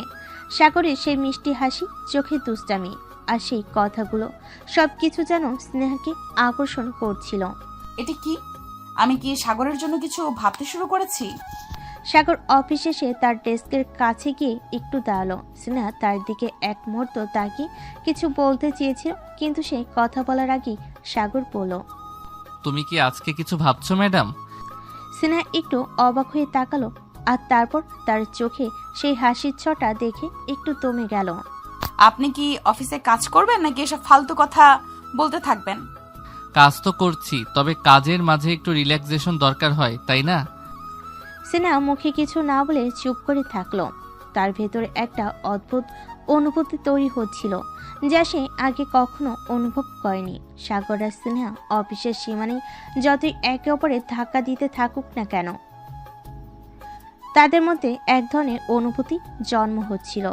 সাগরের সেই মিষ্টি হাসি, চোখে দুষ্টামি আর সেই কথাগুলো, সব কিছু যেন স্নেহাকে আকর্ষণ করছিল। এটা কি? আমি কি সাগরের জন্য কিছু ভাবতে শুরু করেছি? সাগর অফিস এসে তার ডেস্কের কাছে গিয়ে একটু দাঁড়ালো। স্নেহা তার দিকে এক মুহূর্ত তাকিয়ে কিছু বলতে চেয়েছিল, কিন্তু সে কথা বলার আগেই সাগর বলল। তুমি কি আজকে কিছু ভাবছো ম্যাডাম? স্নেহা একটু অবাক হয়ে তাকালো, আর তারপর তার চোখে সেই হাসির ছটা দেখে একটু দমে গেল। আপনি কি অফিসে কাজ করবেন নাকি এসব ফালতু কথা বলতে থাকবেন? কাজ তো করছি, তবে কাজের মাঝে একটু রিল্যাক্সেশন দরকার হয়, তাই না? স্নেহা মুখে কিছু না বলে চুপ করে থাকলো। তার ভেতরে একটা অদ্ভুত অনুভূতি তৈরি হচ্ছিল, যা সে আগে কখনো অনুভব করেনি। সাগর আর স্নেহা অফিসের সীমানায় যতই একে অপরের ধাক্কা দিতে থাকুক না কেন, তাদের মধ্যে এক ধরনের অনুভূতি জন্ম হচ্ছিল,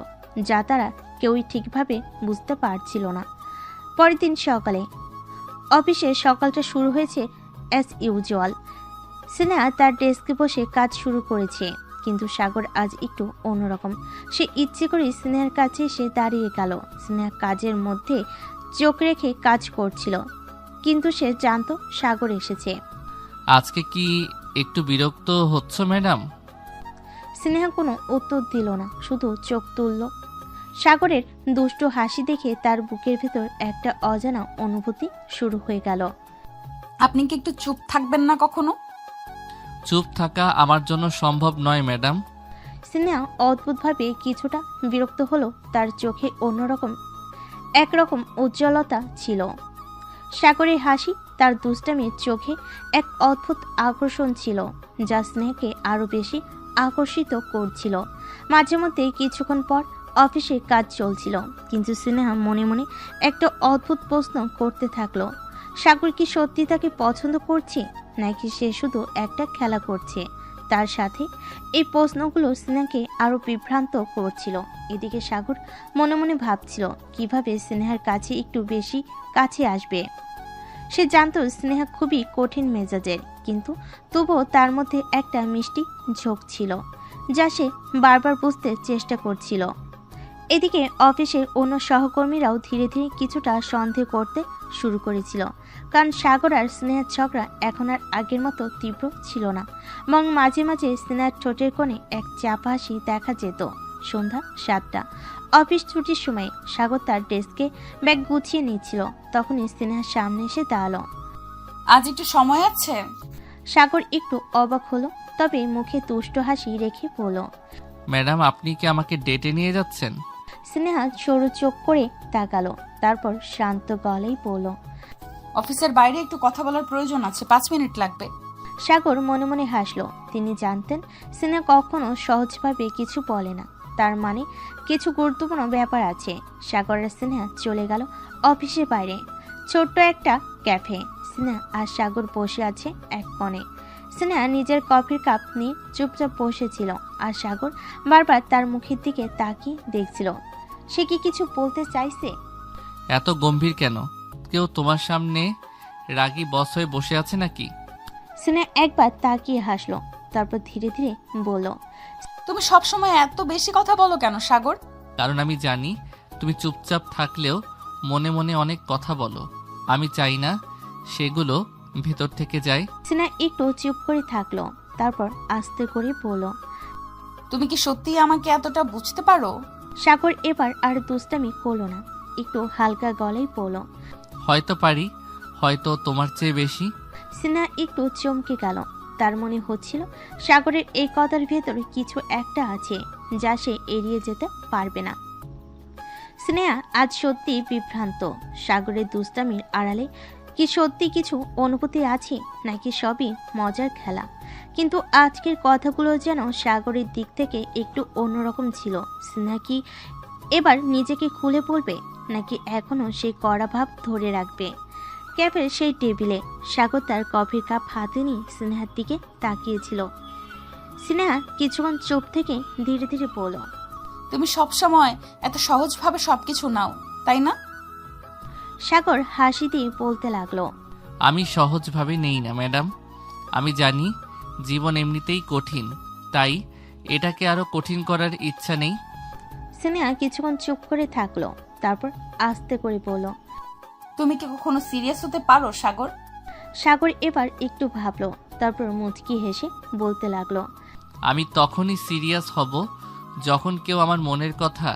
যা তারা কেউই ঠিকভাবে বুঝতে পারছিল না। পরের দিন সকালে অফিসে সকালটা শুরু হয়েছে অ্যাজ ইউজুয়াল। স্নেহা তার ডেস্কে বসে কাজ শুরু করেছে, কিন্তু সাগর আজ একটু অন্যরকম। সে ইচ্ছে করে স্নেহার কাছে এসে দাঁড়িয়ে গেল। স্নেহা কাজের মধ্যে চোখ রেখে কাজ করছিল, কিন্তু সে জানতো সাগর এসেছে। আজকে কি একটু বিরক্ত হচ্ছ ম্যাডাম? স্নেহা কোনো উত্তর দিল না, শুধু চোখ তুলল। সাগরের দুষ্টু হাসি দেখে তার বুকের ভেতর একটা অজানা অনুভূতি শুরু হয়ে গেল। আপনি কি একটু চুপ থাকবেন না কখনো? চুপ থাকা আমার জন্য সম্ভব নয় ম্যাডাম। স্নেহা অদ্ভুতভাবে কিছুটা বিরক্ত হলো। তার চোখে অন্যরকম একরকম উজ্জ্বলতা ছিল। সাগরের হাসি, তার দুষ্টামির চোখে এক অদ্ভুত আকর্ষণ ছিল, যা স্নেহকে আরো বেশি আকর্ষিত করছিল। মাঝে মধ্যে কিছুক্ষণ পর অফিসে কাজ চলছিল, কিন্তু স্নেহা মনে মনে একটা অদ্ভুত প্রশ্ন করতে থাকলো। সাগর কি সত্যি তাকে পছন্দ করছে, নাকি সে শুধু একটা খেলা করছে তার সাথে? এই প্রশ্নগুলো স্নেহাকে আরো বিভ্রান্ত করছিল। এদিকে সাগর মনে মনে ভাবছিল কিভাবে স্নেহার কাছে একটু বেশি কাছে আসবে। সে জানতো স্নেহা খুবই কঠিন মেজাজের, কিন্তু তবুও তার মধ্যে একটা মিষ্টি ঝোঁক ছিল, যা সে বারবার বুঝতে চেষ্টা করছিল। এদিকে অফিসের অন্য সহকর্মীরাও ধীরে ধীরে কিছুটা সন্দেহ করতে শুরু করেছিল, কারণ সাগর আর স্নেহার ঝগড়া এখন আর আগের মতো তীব্র ছিল না, এবং মাঝে মাঝে স্নেহার ঠোঁটের কোণে এক চাপা হাসি দেখা যেত। সন্ধ্যা 7টা, অফিস ছুটির সময় সাগর তার ডেস্কে ব্যাগ গুছিয়ে নিচ্ছিল, তখনই স্নেহার সামনে এসে দাঁড়ালো। আজ একটু সময় আছে? সাগর একটু অবাক হলো, তবে মুখে তুষ্ট হাসি রেখে বলল। ম্যাডাম, আপনি কি আমাকে ডেটে নিয়ে যাচ্ছেন? স্নেহা সরু চোখ করে তাকালো, তারপর শান্ত গলায় বলল। অফিসের বাইরে একটু কথা বলার প্রয়োজন আছে, 5 মিনিট লাগবে। সাগর মনে মনে হাসলো। তিনি জানতেন স্নেহা কখনো সহজভাবে কিছু বলে না, তার মানে কিছু গুরুত্বপূর্ণ ব্যাপার আছে। সাগর আর স্নেহা চলে গেল অফিসের বাইরে ছোট্ট একটা ক্যাফে। স্নেহা আর সাগর বসে আছে এক কোণে। স্নেহা নিজের কফির কাপ নিয়ে চুপচাপ বসেছিল, আর সাগর বারবার তার মুখের দিকে তাকিয়ে দেখছিল। সে কি কিছু বলতে চাইছে? এত গম্ভীর কেন? কেউ তোমার সামনে রাগী বস হয়ে বসে আছে নাকি? স্নেহা একবার তাকিয়ে হাসলো, তারপর ধীরে ধীরে বলল। তুমি সবসময় এত বেশি কথা বলো কেন সাগর? কারণ আমি জানি তুমি চুপচাপ থাকলেও মনে মনে অনেক কথা বলো। আমি চাই না সেগুলো ভেতর থেকে যায়। স্নেহা একটু চুপ করে থাকলো, তারপর আস্তে করে বলল। তুমি কি সত্যিই আমাকে এতটা বুঝতে পারো? সাগর এবার আর দুষ্টামি করলো না, একটু হালকা গলায় বলল। হয়তো পারি, হয়তো তোমার চেয়ে বেশি। স্নেহা একটু চমকে গেল। তার মনে হচ্ছিল সাগরের এই কথার ভেতরে কিছু একটা আছে, যা সে এড়িয়ে যেতে পারবে না। স্নেহা আজ সত্যি বিভ্রান্ত। সাগরের দুষ্টামির আড়ালে কি সত্যি কিছু অনুভূতি আছে, নাকি সবই মজার খেলা? কিন্তু আজকের কথাগুলো যেন সাগরের দিক থেকে একটু অন্যরকম ছিল। স্নেহা কি এবার নিজেকে খুলে বলবে, নাকি এখনো সেই কড়া ভাব ধরে রাখবে? ক্যাফের সেই টেবিলে সাগর তার কফির কাপ হাতে নিয়ে স্নেহার দিকে তাকিয়েছিল। স্নেহা কিছুক্ষণ চুপ থেকে ধীরে ধীরে বলল। তুমি সবসময় এত সহজভাবে সবকিছু নাও, তাই না? সাগর হাসি দিয়ে বলতে লাগলো। আমি সহজভাবে নেই না ম্যাডাম। আমি জানি জীবন এমনিতেই কঠিন, তাই এটাকে আরো কঠিন করার ইচ্ছা নেই। স্নেহা কিছুক্ষণ চুপ করে থাকলো, তারপর আস্তে করে বলল। তুমি কি কখনো সিরিয়াস হতে পারো সাগর? সাগর এবার একটু ভাবলো, তারপর মুচকি হেসে বলতে লাগলো। আমি তখনই সিরিয়াস হব যখন কেউ আমার মনের কথা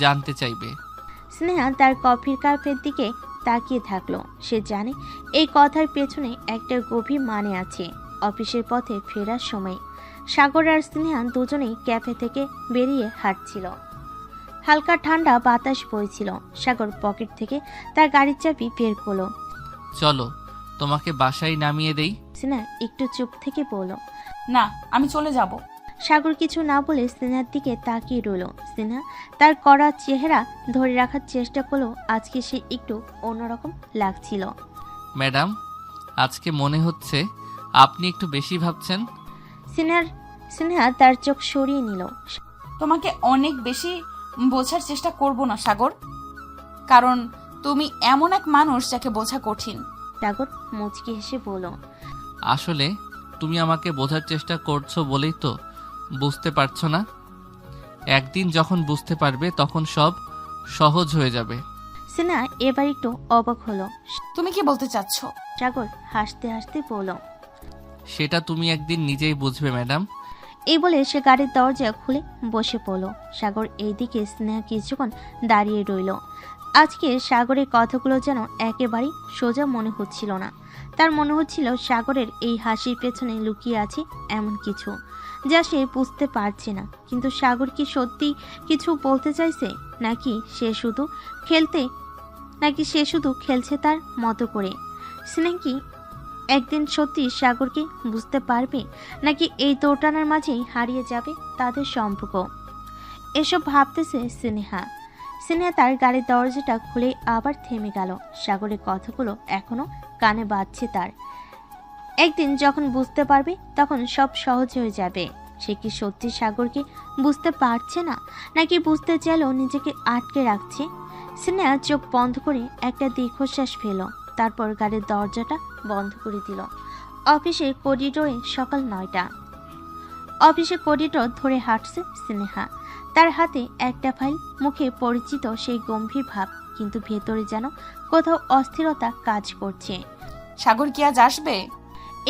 জানতে চাইবে। স্নেহা তার কফির কাপের দিকে তাকিয়ে থাকলো। সে জানে এই কথার পেছনে একটা গভীর মানে আছে। অফিসের পথে ফেরার সময় সাগর আর স্নেহা দুজনেই ক্যাফে থেকে বেরিয়ে হাঁটছিল। হালকা ঠান্ডা বাতাস বইছিল। সাগর পকেট থেকে তার গাড়ির চাবি বের করলো। চলো তোমাকে বাসায় নামিয়ে দেই। স্নেহা একটু চুপ থেকে বলল। না, আমি চলে যাব। সাগর কিছু না বলে স্নেহার দিকে তাকিয়ে রইল। স্নেহা তার কড়া চেহারা ধরে রাখার চেষ্টা করলো। আজকে সে একটু অন্যরকম লাগছিল। ম্যাডাম, আজকে মনে হচ্ছে আপনি একটু বেশি ভাবছেন। স্নেহা তার চোখ সরিয়ে নিল। তোমাকে অনেক বেশি বোঝার চেষ্টা করব না সাগর, কারণ তুমি এমন এক মানুষ যাকে বোঝা কঠিন। সাগর মুচকি হেসে বলল। আসলে তুমি আমাকে বোঝার চেষ্টা করছো বলেই তো বুঝতে পারছো না। একদিন যখন বুঝতে পারবে তখন সব সহজ হয়ে যাবে। স্নেহা এবার একটু অবাক হলো। তুমি কি বলতে চাচ্ছ? সাগর হাসতে হাসতে বলল। সেটা তুমি একদিন নিজেই বুঝবে ম্যাডাম। এই বলে সে গাড়ির দরজা খুলে বসে পড়ল। সাগর এইদিকে স্নেহা কিছুক্ষণ দাঁড়িয়ে রইল। আজকে সাগরের কথাগুলো যেন একেবারেই সোজা মনে হচ্ছিল না। তার মনে হচ্ছিল সাগরের এই হাসির পেছনে লুকিয়ে আছে এমন কিছু যা সে বুঝতে পারছে না। কিন্তু সাগর কি সত্যি কিছু বলতে চাইছে, নাকি সে শুধু খেলছে তার মতো করে? স্নেহা কি একদিন সত্যি সাগরকে বুঝতে পারবে, নাকি এই দোটানার মাঝেই হারিয়ে যাবে তাদের সম্পর্ক? এসব ভাবতেছে স্নেহা তার গাড়ির দরজাটা খুলে আবার থেমে গেল। সাগরের কথাগুলো এখনো কানে বাজছে তার। একদিন যখন বুঝতে পারবে তখন সব সহজ হয়ে যাবে। সে কি সত্যি সাগরকে বুঝতে পারছে না, নাকি বুঝতে চাইলেও নিজেকে আটকে রাখছে? স্নেহা চোখ বন্ধ করে একটা দীর্ঘশ্বাস ফেল। তারপর গাড়ির দরজাটা বন্ধ করে দিল। অফিসের করিডোরে সকাল 9টা। অফিসের করিডোর ধরে হাঁটছে স্নেহা। তার হাতে একটা ফাইল, মুখে পরিচিত সেই গম্ভীর ভাব, কিন্তু ভেতরে যেন কোথাও অস্থিরতা কাজ করছে। সাগর কি আজ আসবে?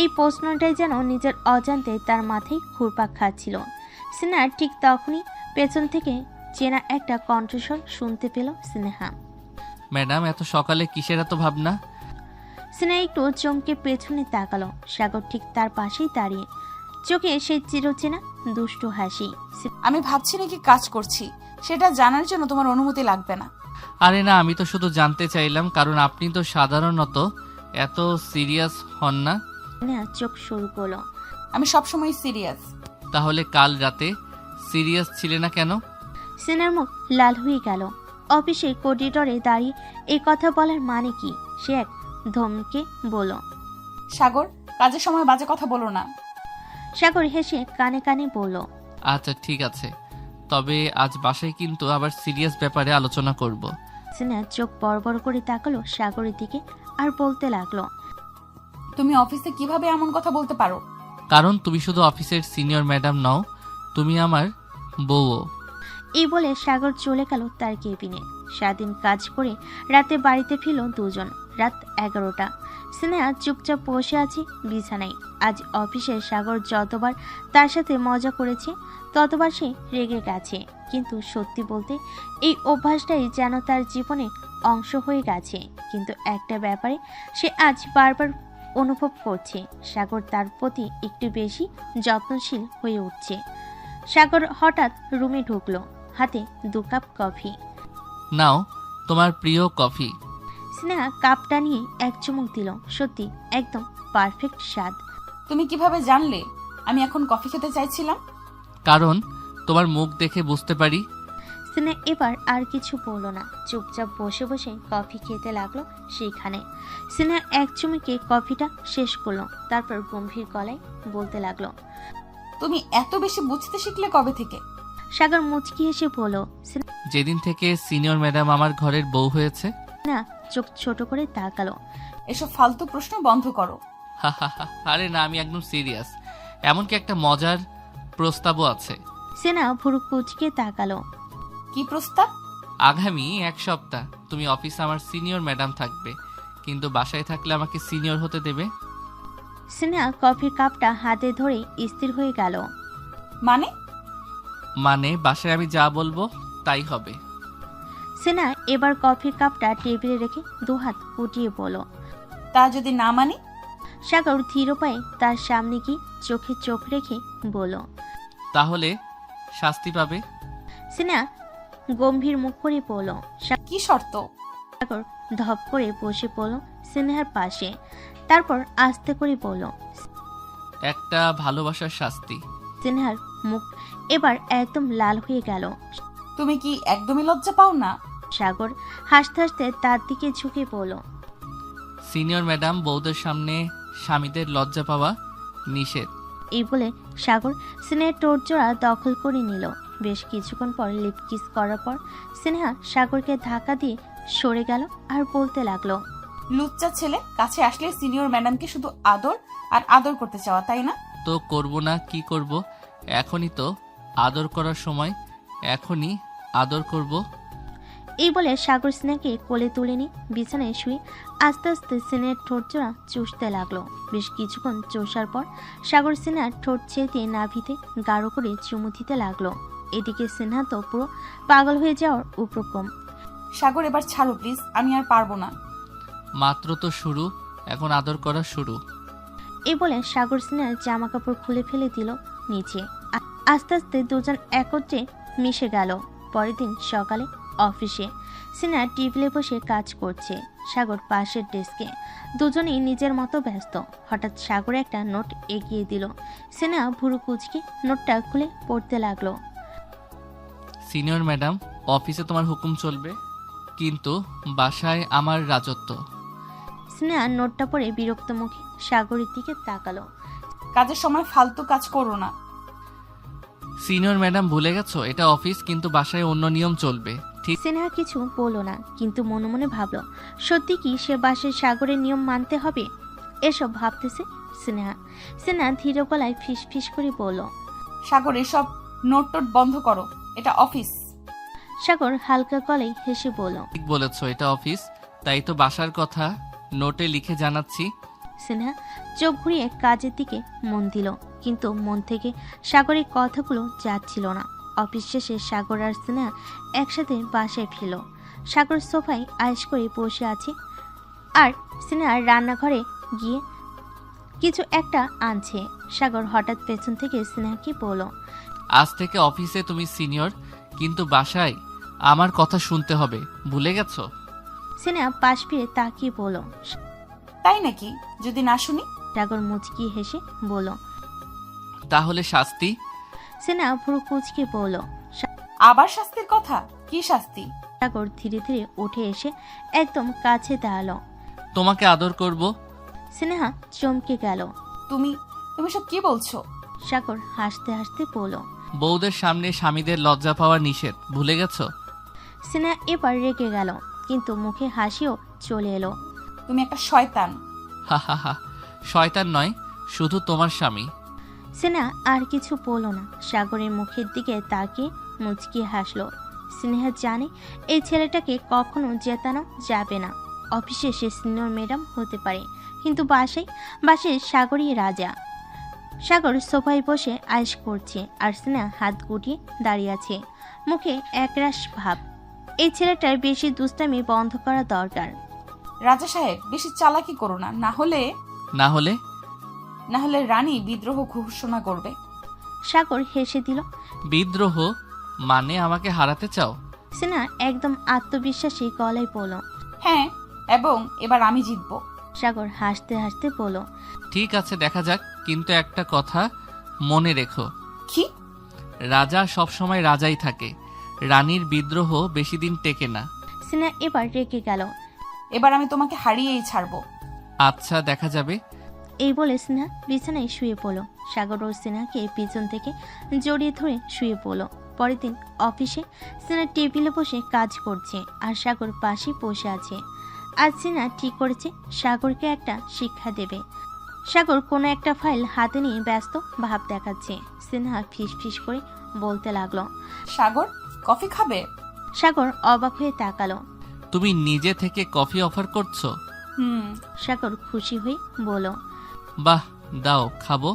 এই প্রশ্নটাই যেন নিজের অজান্তে তার মাথায় ঘুরপাক খাচ্ছিল। স্নেহা ঠিক তখনই পেছন থেকে চেনা একটা কণ্ঠস্বর শুনতে পেল স্নেহা। ম্যাডাম, এত সকালে কিসের এত ভাবনা? স্নেহা একটু চমকে পেছনে তাকালো। সাগর ঠিক তার পাশেই দাঁড়িয়ে, চোখে সেই চিরচেনা দুষ্টু হাসি। আমি ভাবছি নাকি কাজ করছি সেটা জানার জন্য তোমার অনুমতি লাগবে না। আরে না, আমি তো শুধু জানতে চাইলাম, কারণ আপনি তো সাধারণত এত সিরিয়াস হন না। স্নেহা চোখ শুরু করলো। আমি সবসময় সিরিয়াস। তাহলে কাল রাতে সিরিয়াস ছিলে না কেন? স্নেহার মুখ লাল হয়ে গেল। অফিসের করিডোরে দাঁড়িয়ে এই কথা বলার মানে কি? সে এক ধমকে বলল। সাগর, কাজের সময় বাজে কথা বলো না। সাগর হেসে কানে কানে বলল। আচ্ছা ঠিক আছে, তবে আজ বাসায় কিন্তু আবার সিরিয়াস ব্যাপারে আলোচনা করব। স্নেহা চোখ বড় বড় করে তাকালো সাগরের দিকে আর বলতে লাগলো। তুমি অফিসে কিভাবে এমন কথা বলতে পারো? কারণ তুমি শুধু অফিসের সিনিয়র ম্যাডাম নও, তুমি আমার বউও। এই বলে সাগর চলে গেল তার কেবিনে। সারাদিন কাজ করে রাতে বাড়িতে ফিরল দুজন। রাত 11টা। স্নেহা চুপচাপ বসে আছে বিছানায়। আজ অফিসে সাগর যতবার তার সাথে মজা করেছে ততবার সে রেগে গেছে। কিন্তু সত্যি বলতে এই অভ্যাসটাই যেন তার জীবনে অংশ হয়ে গেছে। কিন্তু একটা ব্যাপারে সে আজ বারবার অনুভব করছে, সাগর তার প্রতি একটু বেশি যত্নশীল হয়ে উঠছে। সাগর হঠাৎ রুমে ঢুকলো, হাতে 2 কাপ কফি। নাও তোমার প্রিয় কফি। স্নেহা কাপটা নিয়ে এক চুমুক দিল। সত্যি একদম পারফেক্ট স্বাদ। তুমি কিভাবে জানলে আমি এখন কফি খেতে চাইছিলাম? কারণ তোমার মুখ দেখে বুঝতে পারি। স্নেহা এবার আর কিছু বলল না, চুপচাপ বসে বসে কফি খেতে লাগলো সেইখানে। স্নেহা এক চুমুকে কফিটা শেষ করলো, তারপর গম্ভীর গলায় বলতে লাগলো। তুমি এত বেশি বুঝতে শিখলে কবে থেকে? সাগর মুচকি হেসে বলল। যেদিন থেকে সিনিয়র ম্যাডাম আমার ঘরের বউ হয়েছে। স্নেহা চোখ ছোট করে তাকালো। এসব ফালতু প্রশ্ন বন্ধ করো। আরে না, আমি একদম সিরিয়াস। এমনকি একটা মজার প্রস্তাবও আছে। স্নেহা ভুরু কুচকে তাকালো। কি প্রস্তাব? আগামী 1 সপ্তাহ তুমি অফিসে আমার সিনিয়র ম্যাডাম থাকবে, কিন্তু বাসায় থাকলে আমাকে সিনিয়র হতে দেবে। স্নেহা কফির কাপটা হাতে ধরে স্থির হয়ে গেল। মানে? মানে বাসায় আমি যা বলবো তাই হবে। সিনহা এবার কফির কাপটা টেবিলে রেখে দুহাত উঠিয়ে বলল। তা যদি না মানি? সাগর ধীর পায়ে তার সামনে গিয়ে চোখে চোখ রেখে বলল। তাহলে শাস্তি পাবে। সিনহা গম্ভীর মুখ করে বলল। কি শর্ত? সাগর ধপ করে বসে পড়ল সিনহার পাশে, তারপর আস্তে করে বলল। একটা ভালোবাসার শাস্তি। সিনহার মুখ এবার একদম লাল হয়ে গেল। তুমি কি একদমই লজ্জা পাও না? সাগর হাসতে হাসতে তার দিকে ঝুঁকে পড়ল। সিনিয়র ম্যাডাম, বউদের সামনে স্বামীদের লজ্জা পাওয়া নিষেধ। এই বলে সাগর সিনহার টোরজোড়া দখল করে নিল। বেশ কিছুক্ষণ পর লিপ কিস করার পর সিনহা সাগরকে ধাক্কা দিয়ে সরে গেল আর বলতে লাগলো। লুচ্চা ছেলে, কাছে আসলে সিনিয়র ম্যাডামকে শুধু আদর আর আদর করতে চাওয়া, তাই না? তো করব না কি করব? এখনই তো আদর করার সময়, এখনই আদর করব। এই বলে সাগর সিনহাকে কোলে তুলে নিয়ে বিছানায় শুয়ে আস্তে আস্তে সিনহার ঠোঁটজোড়া চুষতে লাগলো। বেশ কিছুক্ষণ চষার পর সাগর সিনহার ঠোঁট ছেড়ে নাভিতে গাঢ় করে চুমু দিতে লাগলো। এদিকে সিনহা তো পুরো পাগল হয়ে যাওয়ার উপক্রম। সাগর, এবার ছাড়ো প্লিজ, আমি আর পারবো না। মাত্র তো শুরু, এখন আদর করা শুরু। এই বলে সাগর সিনহার জামা কাপড় খুলে ফেলে দিল নিচে। আস্তে আস্তে দুজন একত্রে মিশে গেল। পরের দিন সকালে অফিসে সিনহা টেবিলে বসে কাজ করছে, সাগর পাশের ডেস্কে। দুজনেই নিজের মতো ব্যস্ত। হঠাৎ সাগর একটা নোট এগিয়ে দিল। সিনহা ভুরু কুচকে নোটটা খুলে পড়তে লাগলো। সিনিয়র ম্যাডাম, অফিসে তোমার হুকুম চলবে, কিন্তু বাসায় আমার রাজত্ব। সিনহা নোটটা পড়ে বিরক্ত মুখে সাগরের দিকে তাকালো। কাজের সময় ফালতু কাজ করো না। সিনিয়র ম্যাডাম, ভুলে গেছো এটা অফিস, কিন্তু বাসায় অন্য নিয়ম চলবে। ঠিক। সিনহা কিছু বলল না, কিন্তু মনে মনে ভাবলো সত্যি কি সে বাসের সাগরের নিয়ম মানতে হবে। এসব ভাবতেছে সিনহা ধীর গলায় ফিস ফিস করে বলল। সাগর, এসব নোট টোট বন্ধ করো, এটা অফিস। সাগর হালকা গলায় হেসে বলল। ঠিক বলেছো, এটা অফিস, তাই তো বাসার কথা নোটে লিখে জানাচ্ছি। সিনহা চোখ ঘুরিয়ে কাজের দিকে মন দিল, কিন্তু মন থেকে সাগরের কথাগুলো যাচ্ছিল না। অফিস শেষে সাগর আর সিনহা একসাথে বাসায় ফিরল। সাগর সোফায় আয়েশ করে বসে আছে আর সিনহা রান্নাঘরে গিয়ে কিছু একটা আনছে। সাগর হঠাৎ পেছন থেকে সিনহাকে বলল। আজ থেকে অফিসে তুমি সিনিয়র, কিন্তু বাসায় আমার কথা শুনতে হবে, ভুলে গেছো? সিনহা পাশ ফিরে তাকিয়ে বলল। তাই নাকি? যদি না শুনি? সাগর মুচকি হেসে বলল। তাহলে শাস্তি? সিনহা ভুরু কুচকে বলল। আবার শাস্তির কথা? কি শাস্তি? সাগর ধীরে ধীরে উঠে এসে একদম কাছে দাঁড়ালো। তোমাকে আদর করব। সিনহা চমকে গেল। তুমি তুমি সব কি বলছো? সাগর হাসতে হাসতে বলল। বউদের সামনে স্বামীদের লজ্জা পাওয়া নিষেধ, ভুলে গেছো? সিনহা এবার রেগে গেল, কিন্তু মুখে হাসিও চলে এলো। তুমি একটা শয়তান। হা হা হা, শয়তান নয়, শুধু তোমার স্বামী। সিনহা আর কিছু বলল না, সাগরের মুখের দিকে তাকিয়ে মুচকি হাসলো। সিনহা জানে এই ছেলেটাকে কখনো জেতানো যাবে না। অফিসে সে সিনিয়র ম্যাডাম হতে পারে, কিন্তু বাসায় সাগরই রাজা। সাগর সোফায় বসে আয়েশ করছে আর সিনহা হাত গুটিয়ে দাঁড়িয়ে আছে, মুখে একরাশ ভাব। এই ছেলেটার বেশি দুষ্টামি বন্ধ করা দরকার। রাজা সাহেব, বেশি চালাকি করো না, না হলে রানী বিদ্রোহ ঘোষণা করবে। সাগর হেসে দিল। বিদ্রোহ মানে আমাকে হারাতে চাও? সিনহা একদম আত্মবিশ্বাসী গলায় বলল। হ্যাঁ, এবং এবার আমি জিতবো। সাগর হাসতে হাসতে বলল। ঠিক আছে, দেখা যাক, কিন্তু একটা কথা মনে রেখো। কি? রাজা সবসময় রাজাই থাকে, রানীর বিদ্রোহ বেশি দিন টেকে না। সিনহা এবার রেগে গেল। এবার আমি তোমাকে হারিয়েই ছাড়বো। আচ্ছা, দেখা যাবে। এই বলে সিনহা বিছানায় শুয়ে পড়ল। সাগর ও সিনহাকে পিছন থেকে জড়িয়ে ধরে শুয়ে পড়ল। পরের দিন অফিসে সিনহা টেবিলে বসে কাজ করছে আর সাগর পাশে বসে আছে। আজ সিনহা ঠিক করেছে সাগরকে একটা শিক্ষা দেবে। সাগর কোনো একটা ফাইল হাতে নিয়ে ব্যস্ত ভাব দেখাচ্ছে। সিনহা ফিস ফিস করে বলতে লাগলো। সাগর, কফি খাবে? সাগর অবাক হয়ে তাকালো। তুমি নিজে থেকে কফি অফার করছো? হুম। সাগর খুশি হয়ে বলল। বাহ, দাও, খাবো।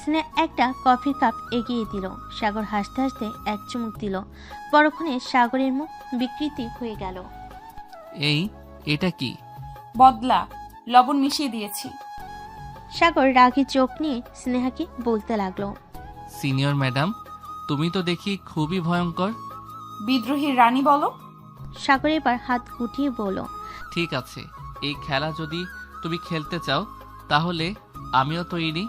স্নেহা একটা কফির কাপ এগিয়ে দিল। সাগর হাসতে হাসতে এক চুমুক দিল। পরক্ষণে সাগরের মুখ বিকৃতি হয়ে গেল। এটা কি? বদলা, লবণ মিশিয়ে দিয়েছি। সাগর রাগী চোখ নিয়ে স্নেহাকে বলতে লাগলো। সিনিয়র ম্যাডাম, তুমি তো দেখি খুবই ভয়ঙ্কর। বিদ্রোহী রানী বলো। সাগর এবার হাত গুটিয়ে বলল। ঠিক আছে, এই খেলা যদি তুমি খেলতে চাও তাহলে আমিও তৈরি।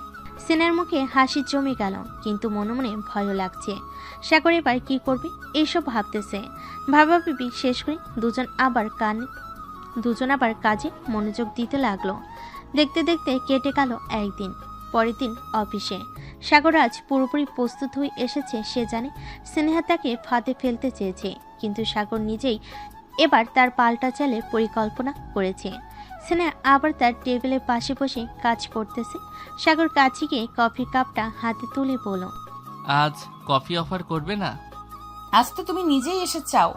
স্নেহার মুখে হাসি জমে গেল, কিন্তু মনে মনে ভয়ও লাগছে। সাগর এবার কি করবে এইসব ভাবতেছে। ভাবাভাবি শেষ করে দুজন আবার কাজে মনোযোগ দিতে লাগলো। দেখতে দেখতে কেটে গেল একদিন। পরের দিন অফিসে সাগর আজ পুরোপুরি প্রস্তুত হয়ে এসেছে। সে জানে স্নেহা তাকে ফাঁদে ফেলতে চেয়েছে, কিন্তু সাগর নিজেই এবার তার পাল্টা চালের পরিকল্পনা করেছে। স্নেহা আবার তার টেবিলের পাশে বসে কাজ করতেছে। সাগর কাছে গিয়ে কফির কাপটা হাতে তুলে বলল। আজ কফি অফার করবে না? আজ তো তুমি নিজেই এসে চাও।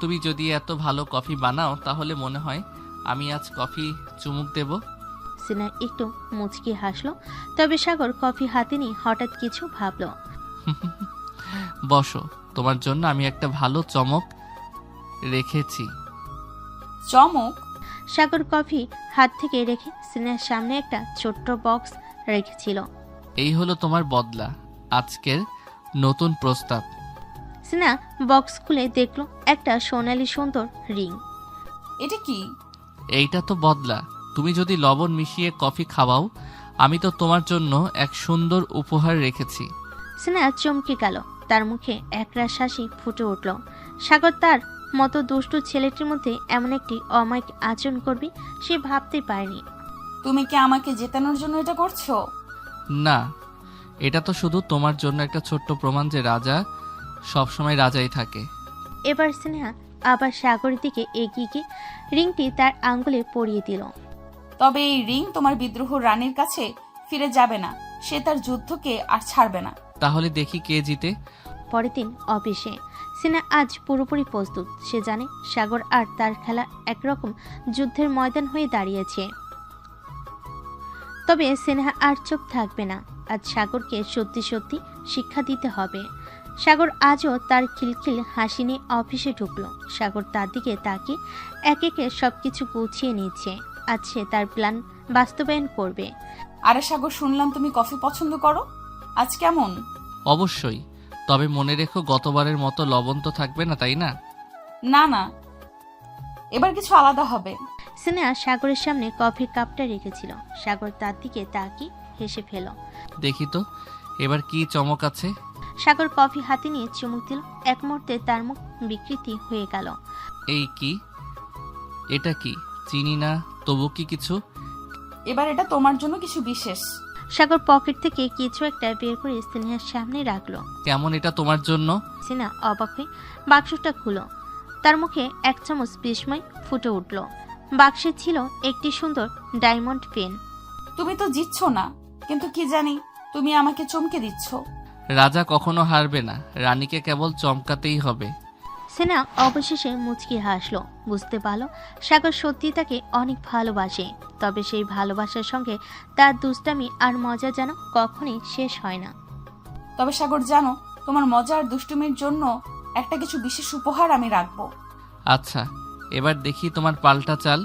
তুমি যদি এত ভালো কফি বানাও তাহলে মনে হয় আমি আজ কফি চুমুক দেব। স্নেহা একটু মুচকি হাসলো, তবে সাগর কফি হাতে নিয়ে হঠাৎ কিছু ভাবলো। বসো, তোমার জন্য আমি একটা ভালো চমক রেখেছি। চমক? সাগর কফি হাত থেকে রেখে স্নেহার সামনে একটা ছোট্ট বক্স রেখেছিল। এই হলো তোমার বদলা, আজকের নতুন প্রস্তাব। স্নেহা বক্স খুলে দেখলো একটা সোনালী সুন্দর রিং। এটা কি? এইটা তো বদলা। তুমি যদি লবণ মিশিয়ে কফি খাওয়াও, আমি তো তোমার জন্য এক সুন্দর উপহার রেখেছি। স্নেহা চমকে গেল, তার মুখে একরাশ হাসি ফুটে উঠল। সাগর তার মতো দুষ্টু ছেলেটির মধ্যে এমন একটি অমায়িক আচরণ করবে সে ভাবতে পারেনি। তুমি কি আমাকে জেতানোর জন্য এটা করছো? না, এটা তো শুধু তোমার জন্য একটা ছোট্ট প্রমাণ যে রাজা সবসময় রাজাই থাকে। এবার স্নেহা আবার সাগরের দিকে এগিয়ে গিয়ে রিংটি তার আঙ্গুলে পরিয়ে দিল। তবে এই রিং তোমার বিদ্রোহ রানীর কাছে ফিরে যাবে না। সে তার যুদ্ধকে আর ছাড়বে না। তাহলে দেখি কে জিতে। পরের দিন অফিসে স্নেহা আজ পুরোপুরি প্রস্তুত। সে জানে সাগর আর তার খেলা একরকম যুদ্ধের ময়দান হয়ে দাঁড়িয়েছে। তবে স্নেহা আর চুপ থাকবে না। আজ সাগরকে সত্যি সত্যি শিক্ষা দিতে হবে। সাগর আজও তার খিলখিল হাসি নিয়ে অফিসে ঢুকলো। সাগর তার দিকে তাকিয়ে এক একে সবকিছু গুছিয়ে নিচ্ছে। আজ সে তার প্ল্যান বাস্তবায়ন করবে। আরে সাগর, শুনলাম তুমি কফি পছন্দ করো। আজ কেমন? অবশ্যই, তবে মনে রেখো গতবারের মতো লবণ তো থাকবে না, তাই না? না না, এবার কিছু আলাদা হবে। স্নেহা সাগরের সামনে কফির কাপটা রেখেছিল। সাগর তার দিকে তাকিয়ে হেসে ফেল। দেখি তো এবার কি চমক আছে। সাগর কফি হাতে নিয়ে চুমুক দিল। এক মুহূর্তে তার মুখ বিকৃতি হয়ে গেল। এই কি? এটা কি? চিনি না, তবু কি কিছু? এবার এটা তোমার জন্য কিছু বিশেষ। সাগর পকেট থেকে কিছু একটা বের করে স্নেহার সামনে রাখলো। কেমন এটা তোমার জন্য? স্নেহা অবাক হয়ে বাক্সটা খুলো। তার মুখে এক চামচ বিস্ময় ফুটে উঠল। বাক্সে ছিল একটি সুন্দর ডায়মন্ড পেন। তুমি তো জিতছো না, কিন্তু কি জানি তুমি আমাকে চমকে দিচ্ছ। রাজা কখনো হারবে না, রানীকে কেবল চমকাতেই হবে। স্নেহা অবশেষে মুচকি হাসলো। বুঝতে পারল সাগর সত্যি তাকে অনেক ভালোবাসে। তবে সেই ভালোবাসার সঙ্গে তার দুষ্টামি আর মজা যেন কখনই শেষ হয় না। তবে সাগর, জানো, তোমার মজা আর দুষ্টুমির জন্য একটা কিছু বিশেষ উপহার আমি রাখবো। আচ্ছা, এবার দেখি তোমার পাল্টা চাল।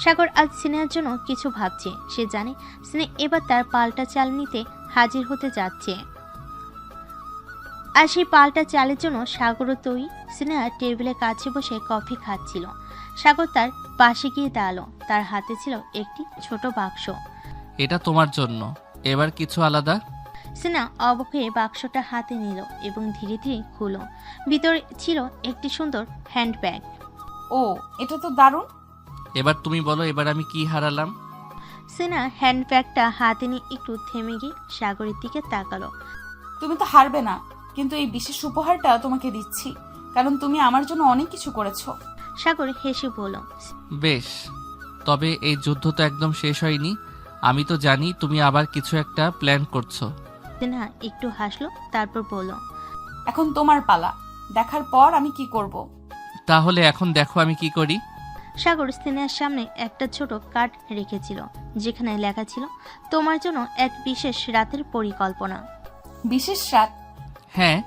সাগর আজ স্নেহার জন্য কিছু ভাবছে। সে জানে স্নেহ এবার তার পাল্টা চাল নিতে হাজির হতে যাচ্ছে। আর সেই পাল্টা চালের জন্য সাগরও তৈরি। স্নেহা টেবিলের কাছে বসে কফি খাচ্ছিল। সাগর তার পাশে গিয়ে দাঁড়ালো। তার হাতে ছিল একটি ছোট বাক্স। এটা তোমার জন্য, এবার কিছু আলাদা। স্নেহা অবাক হয়ে বাক্সটা হাতে নিল এবং ধীরে ধীরে খুলল। ভিতরে ছিল একটি সুন্দর হ্যান্ডব্যাগ। ও, এটা তো দারুণ। এবার তুমি বলো, এবার আমি কি হারালাম? স্নেহা হ্যান্ডব্যাগটা হাতে নিয়ে একটু থেমে গিয়ে সাগরের দিকে তাকালো। তুমি তো হারবে না, কিন্তু এই বিশেষ উপহারটা তোমাকে দিচ্ছি, কারণ তুমি আমার জন্য অনেক কিছু করেছো। সাগর হেসে বলল। বেশ, তবে এই যুদ্ধ তো একদম শেষ হয়নি। আমি তো জানি তুমি আবার কিছু একটা প্ল্যান করছো। স্নেহা একটু হাসলো, তারপর বলল। এখন তোমার পালা, দেখার পর আমি কি করব। তাহলে এখন দেখো আমি কি করি। সাগর স্নেহার সামনে একটা ছোট কার্ড রেখেছিল, যেখানে লেখা ছিল তোমার জন্য এক বিশেষ রাতের পরিকল্পনা। বিশেষ রাত? হ্যাঁ,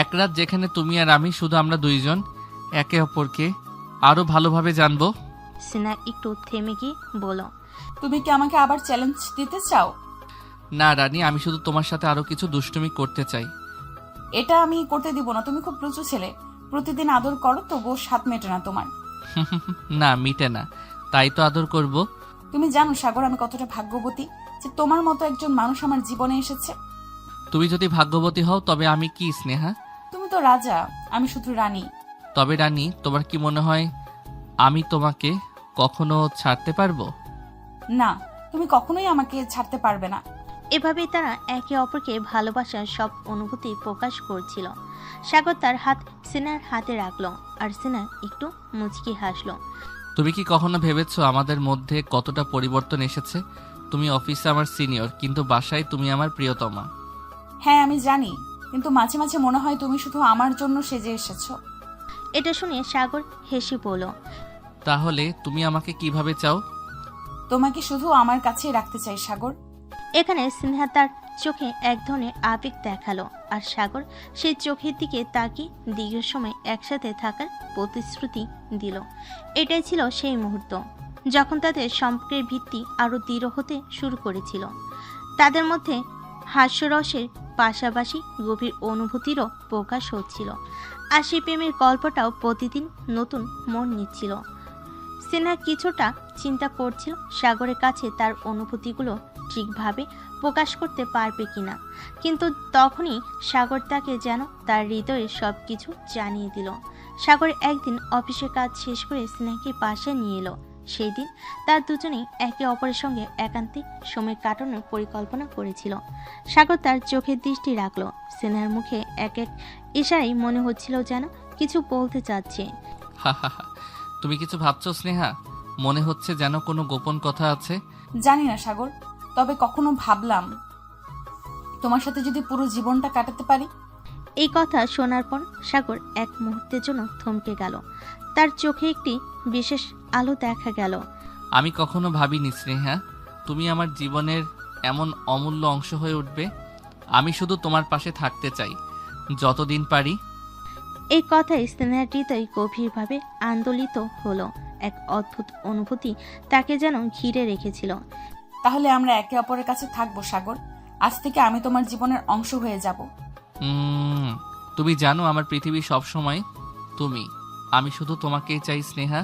এক রাত যেখানে তুমি আর আমি, শুধু আমরা দুইজন একে অপরকে আরো ভালোভাবে জানবো। সিনহা একটু থেমে গিয়ে বলল, তুমি কি আমাকে আবার চ্যালেঞ্জ দিতে চাও? না রানী, আমি শুধু তোমার সাথে আরো কিছু দুষ্টুমি করতে চাই। এটা আমি করতে দিব না। তুমি খুব লুচু ছেলে, প্রতিদিন আদর করো তবুও স্বাদ মেটে না তোমার। না, মিটে না, তাই তো আদর করব। তুমি জানো সাগর, আমি কতটা ভাগ্যবতী যে তোমার মতো একজন মানুষ আমার জীবনে এসেছে। তুমি যদি ভাগ্যবতী হও তবে আমি কি স্নেহা? তুমি তো রাজা, আমি শুধু রানী। তবে রানী, তোমার কি মনে হয় আমি তোমাকে কখনো ছাড়তে পারবো? না, তুমি কখনোই আমাকে ছাড়তে পারবে না। এভাবেই তারা একে অপরকে ভালোবাসার সব অনুভূতি প্রকাশ করছিল। সাগর তার হাত সিনহার হাতে রাখলো আর সিনহা একটু মুচকি হাসলো। তুমি কি কখনো ভেবেছো আমাদের মধ্যে কতটা পরিবর্তন এসেছে? তুমি অফিসে আমার সিনিয়র, কিন্তু বাসায় তুমি আমার প্রিয়তমা। হ্যাঁ আমি জানি, কিন্তু মাঝে মাঝে মনে হয় তুমি শুধু আমার জন্য সেজে এসেছো। এটা শুনে সাগর হেসে বলল, তাহলে তুমি আমাকে কিভাবে চাও? তোমাকে শুধু আমার কাছেই রাখতে চাই সাগর। এখানে সিনহা তার চোখে এক ধরনের আবেগ দেখালো আর সাগর সেই চোখের দিকে তাকিয়ে দীর্ঘ সময় একসাথে থাকার প্রতিশ্রুতি দিল। এটাই ছিল সেই মুহূর্ত যখন তাদের সম্পর্কের ভিত্তি আরো দৃঢ় হতে শুরু করেছিল। তাদের মধ্যে হাস্যরসের পাশাপাশি গভীর অনুভূতিরও প্রকাশ হচ্ছিল, আর সেই প্রেমের গল্পটাও প্রতিদিন নতুন মোড় নিচ্ছিল। সিনহা কিছুটা চিন্তা করছিল সাগরের কাছে তার অনুভূতিগুলো ঠিকভাবে প্রকাশ করতে পারবে কিনা, কিন্তু তখনই সাগর তাকে যেন তার হৃদয়ের সব কিছু জানিয়ে দিল। সাগর একদিন অফিসের কাজ শেষ করে সিনহাকে পাশে নিয়ে এলো। সেই দিন তার দুজনেই একে অপরের সঙ্গে একান্তে সময় কাটানোর পরিকল্পনা করেছিল। সাগর তার চোখের দৃষ্টি রাখলো। সিনহার মুখে এক এক ইশারায় মনে হচ্ছিল যেন কিছু বলতে চাচ্ছে। তুমি কিছু ভাবছো স্নেহা? মনে হচ্ছে যেন কোনো গোপন কথা আছে। জানি না সাগর, তবে কখনো ভাবলাম তোমার সাথে যদি পুরো জীবনটা কাটাতে পারি। এই কথা শোনার পর সাগর এক মুহূর্তের জন্য থমকে গেল। তার চোখে একটি বিশেষ আলো দেখা গেল। আমি কখনো ভাবিনি স্নেহা তুমি আমার জীবনের এমন অমূল্য অংশ হয়ে উঠবে। আমি শুধু তোমার পাশে থাকতে চাই যতদিন পারি। এই কথায় স্নেহার হৃদয় গভীরভাবে আন্দোলিত হলো। এক অদ্ভুত অনুভূতি তাকে যেন ঘিরে রেখেছিল। তাহলে আমরা একে অপরের কাছে থাকবো সাগর। আজ থেকে আমি তোমার জীবনের অংশ হয়ে যাব। তুমি জানো আমার পৃথিবী সব সময় তুমি। আমি শুধু তোমাকেই চাই স্নেহা।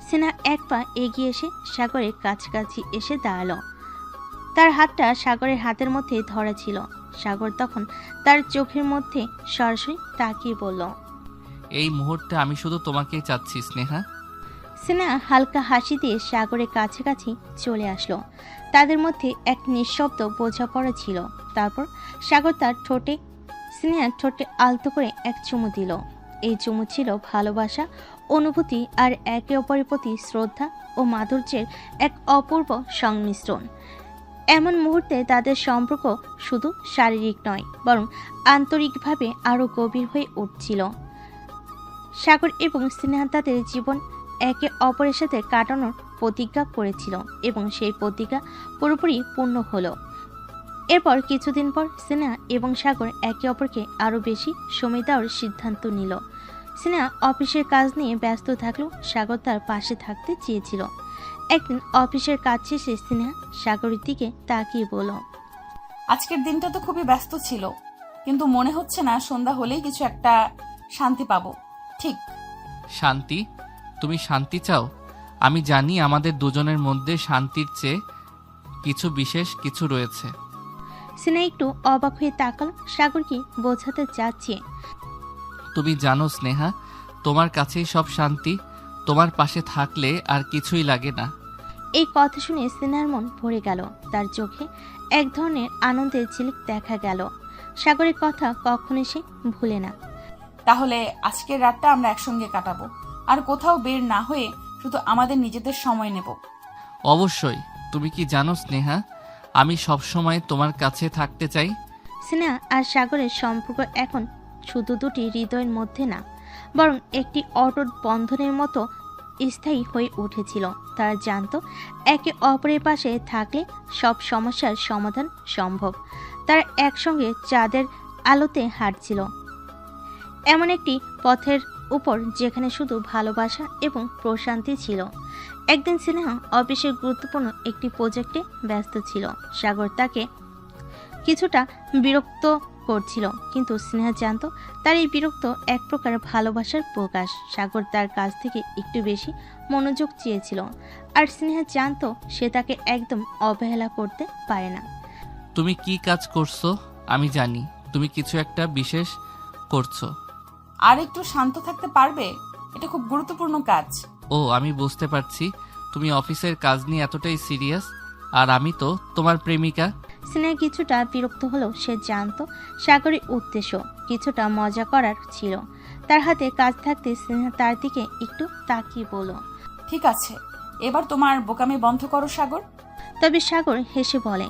সিনহা এক পা এগিয়ে এসে সাগরের কাছাকাছি এসে দাঁড়ালো। তার হাতটা সাগরের হাতের মধ্যে ধরা ছিল। সাগর তখন তার চোখের মধ্যে সরাসরি তাকিয়ে বলল, এই মুহূর্তে আমি শুধু তোমাকেই চাচ্ছি স্নেহা। সিনহা হালকা হাসি দিয়ে সাগরের কাছাকাছি চলে আসলো। তাদের মধ্যে এক নিঃশব্দ বোঝাপড়া ছিল। তারপর সাগর তার ঠোঁটে সিনহার ঠোঁটে আলতো করে এক চুমু দিল। এই চুমু ছিল ভালোবাসা, অনুভূতি আর একে অপরের প্রতি শ্রদ্ধা ও মাধুর্যের এক অপূর্ব সংমিশ্রণ। এমন মুহূর্তে তাদের সম্পর্ক শুধু শারীরিক নয়, বরং আন্তরিকভাবে আরও গভীর হয়ে উঠছিল। সাগর এবং সিনহা তাদের জীবন একে অপরের সাথে কাটানোর প্রতিজ্ঞা করেছিল এবং সেই প্রতিজ্ঞা পুরোপুরি পূর্ণ হলো। এরপর কিছুদিন পর সিনহা এবং সাগর একে অপরকে আরও বেশি সময় দেওয়ার সিদ্ধান্ত নিল। সিনহা অফিসের কাজ নিয়ে ব্যস্ত থাকলেও সাগর তার পাশে থাকতে চেয়েছিল। একদিন অফিসের কাজ শেষে সিনহা সাগরের দিকে তাকিয়ে বলল, আজকের দিনটা তো খুবই ব্যস্ত ছিল, কিন্তু মনে হচ্ছে না সন্ধ্যা হলেই কিছু একটা শান্তি পাবো। ঠিক? শান্তি? তুমি শান্তি চাও? আমি জানি আমাদের দুজনের মধ্যে শান্তির চেয়ে কিছু বিশেষ কিছু রয়েছে। সিনহা একটু অবাক হয়ে তাকাল। সাগর কি বোঝাতে চাচ্ছে? তুমি জানো স্নেহা, তোমার কাছেই সব শান্তি। তোমার পাশে থাকলে আর কিছুই লাগে না। এই কথা শুনে সিনহার মন ভরে গেল। তার চোখে এক ধরনের আনন্দের ঝিলিক দেখা গেল। সাগরের কথা কখনো সে ভুলে না। তাহলে আজকের রাতটা আমরা একসঙ্গে কাটাবো, আর কোথাও বের না হয়ে শুধু আমাদের নিজেদের সময় নেব। অবশ্যই। তুমি কি জানো স্নেহা, আমি সব সময় তোমার কাছে থাকতে চাই। সিনহা আর সাগরের সম্পর্ক এখন শুধু দুটি হৃদয়ের মধ্যে না, বরং একটি অটুট বন্ধনের মতো স্থায়ী হয়ে উঠেছিল। তারা জানতো একে অপরের পাশে থাকলে সব সমস্যার সমাধান সম্ভব। তারা একসঙ্গে চাঁদের আলোতে হাঁটছিল, এমন একটি পথের উপর যেখানে শুধু ভালোবাসা এবং প্রশান্তি ছিল। একদিন স্নেহা অফিসের গুরুত্বপূর্ণ একটি প্রজেক্টে ব্যস্ত ছিল। সাগর তাকে কিছুটা বিরক্ত করছিল, কিন্তু স্নেহা জানতো তার এই বিরক্ত এক প্রকার ভালোবাসার প্রকাশ। সাগর তার কাছ থেকে একটু বেশি মনোযোগ চেয়েছিল, আর স্নেহা জানতো সে তাকে একদম অবহেলা করতে পারে না। তুমি কি কাজ করছো আমি জানি, তুমি কিছু একটা বিশেষ করছো। আর একটু শান্ত থাকতে পারবে? এটা খুব গুরুত্বপূর্ণ কাজ। ও, আমি বুঝতে পারছি তুমি অফিসের কাজ নিয়ে এতটাই সিরিয়াস, আর আমি তো তোমার প্রেমিকা। স্নেহা কিছুটা বিরক্ত হলেও সে জানতো সাগরের উদ্দেশ্য কিছুটা মজা করার ছিল। তার হাতে কাজ থাকতে স্নেহা তার দিকে একটু তাকিয়ে বলল, ঠিক আছে, এবার তোমার বোকামি বন্ধ করো সাগর। তবে সাগর হেসে বলে,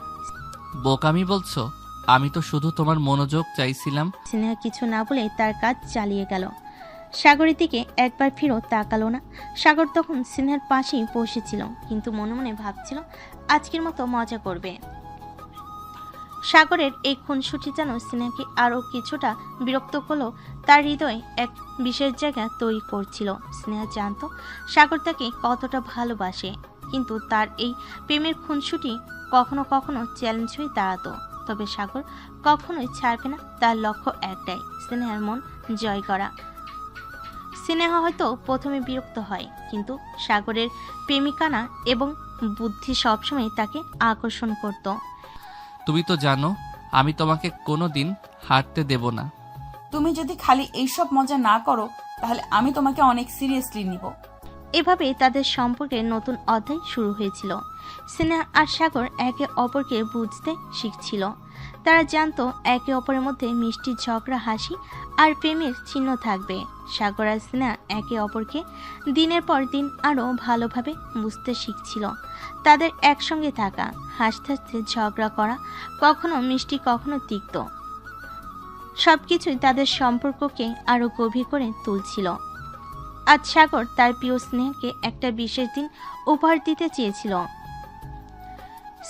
বোকামি বলছো? আমি তো শুধু তোমার মনোযোগ চাইছিলাম। স্নেহা কিছু না বলে তার কাজ চালিয়ে গেল। সাগরের দিকে একবার ফিরেও তাকালো না। সাগর তখন স্নেহার পাশেই বসেছিল, কিন্তু মনে মনে ভাবছিল আজকের মতো মজা করবে। সাগরের এই খুনসুটি যেন স্নেহাকে আরও কিছুটা বিরক্ত করলেও তার হৃদয়ে এক বিশেষ জায়গা তৈরি করছিল। স্নেহা জানতো সাগর তাকে কতটা ভালোবাসে, কিন্তু তার এই প্রেমের খুনসুটি কখনো কখনো চ্যালেঞ্জ হয়ে দাঁড়াতো। তবে সাগর কখনোই ছাড়বে না, তার লক্ষ্য একটাই, স্নেহার মন জয় করা। স্নেহা হয়তো প্রথমে বিরক্ত হয়, কিন্তু সাগরের প্রেমিকানা এবং বুদ্ধি সবসময় তাকে আকর্ষণ করত। তুমি তো জানো আমি তোমাকে কোনোদিন হাঁটতে দেব না। তুমি যদি খালি এইসব মজা না করো তাহলে আমি তোমাকে অনেক সিরিয়াসলি নিব। এভাবে তাদের সম্পর্কের নতুন অধ্যায় শুরু হয়েছিল। স্নেহা আর সাগর একে অপরকে বুঝতে শিখছিল। তারা জানতো একে অপরের মধ্যে মিষ্টি ঝগড়া, হাসি আর প্রেমের চিহ্ন থাকবে। সাগর আর স্নেহা একে অপরকে দিনের পর দিন আরও ভালোভাবে বুঝতে শিখছিল। তাদের একসঙ্গে থাকা, হাসতে হাসতে ঝগড়া করা, কখনো মিষ্টি কখনো তিক্ত, সবকিছুই তাদের সম্পর্ককে আরও গভীর করে তুলছিল। আজ সাগর তার প্রিয় স্নেহাকে একটা বিশেষ দিন উপহার দিতে চেয়েছিল।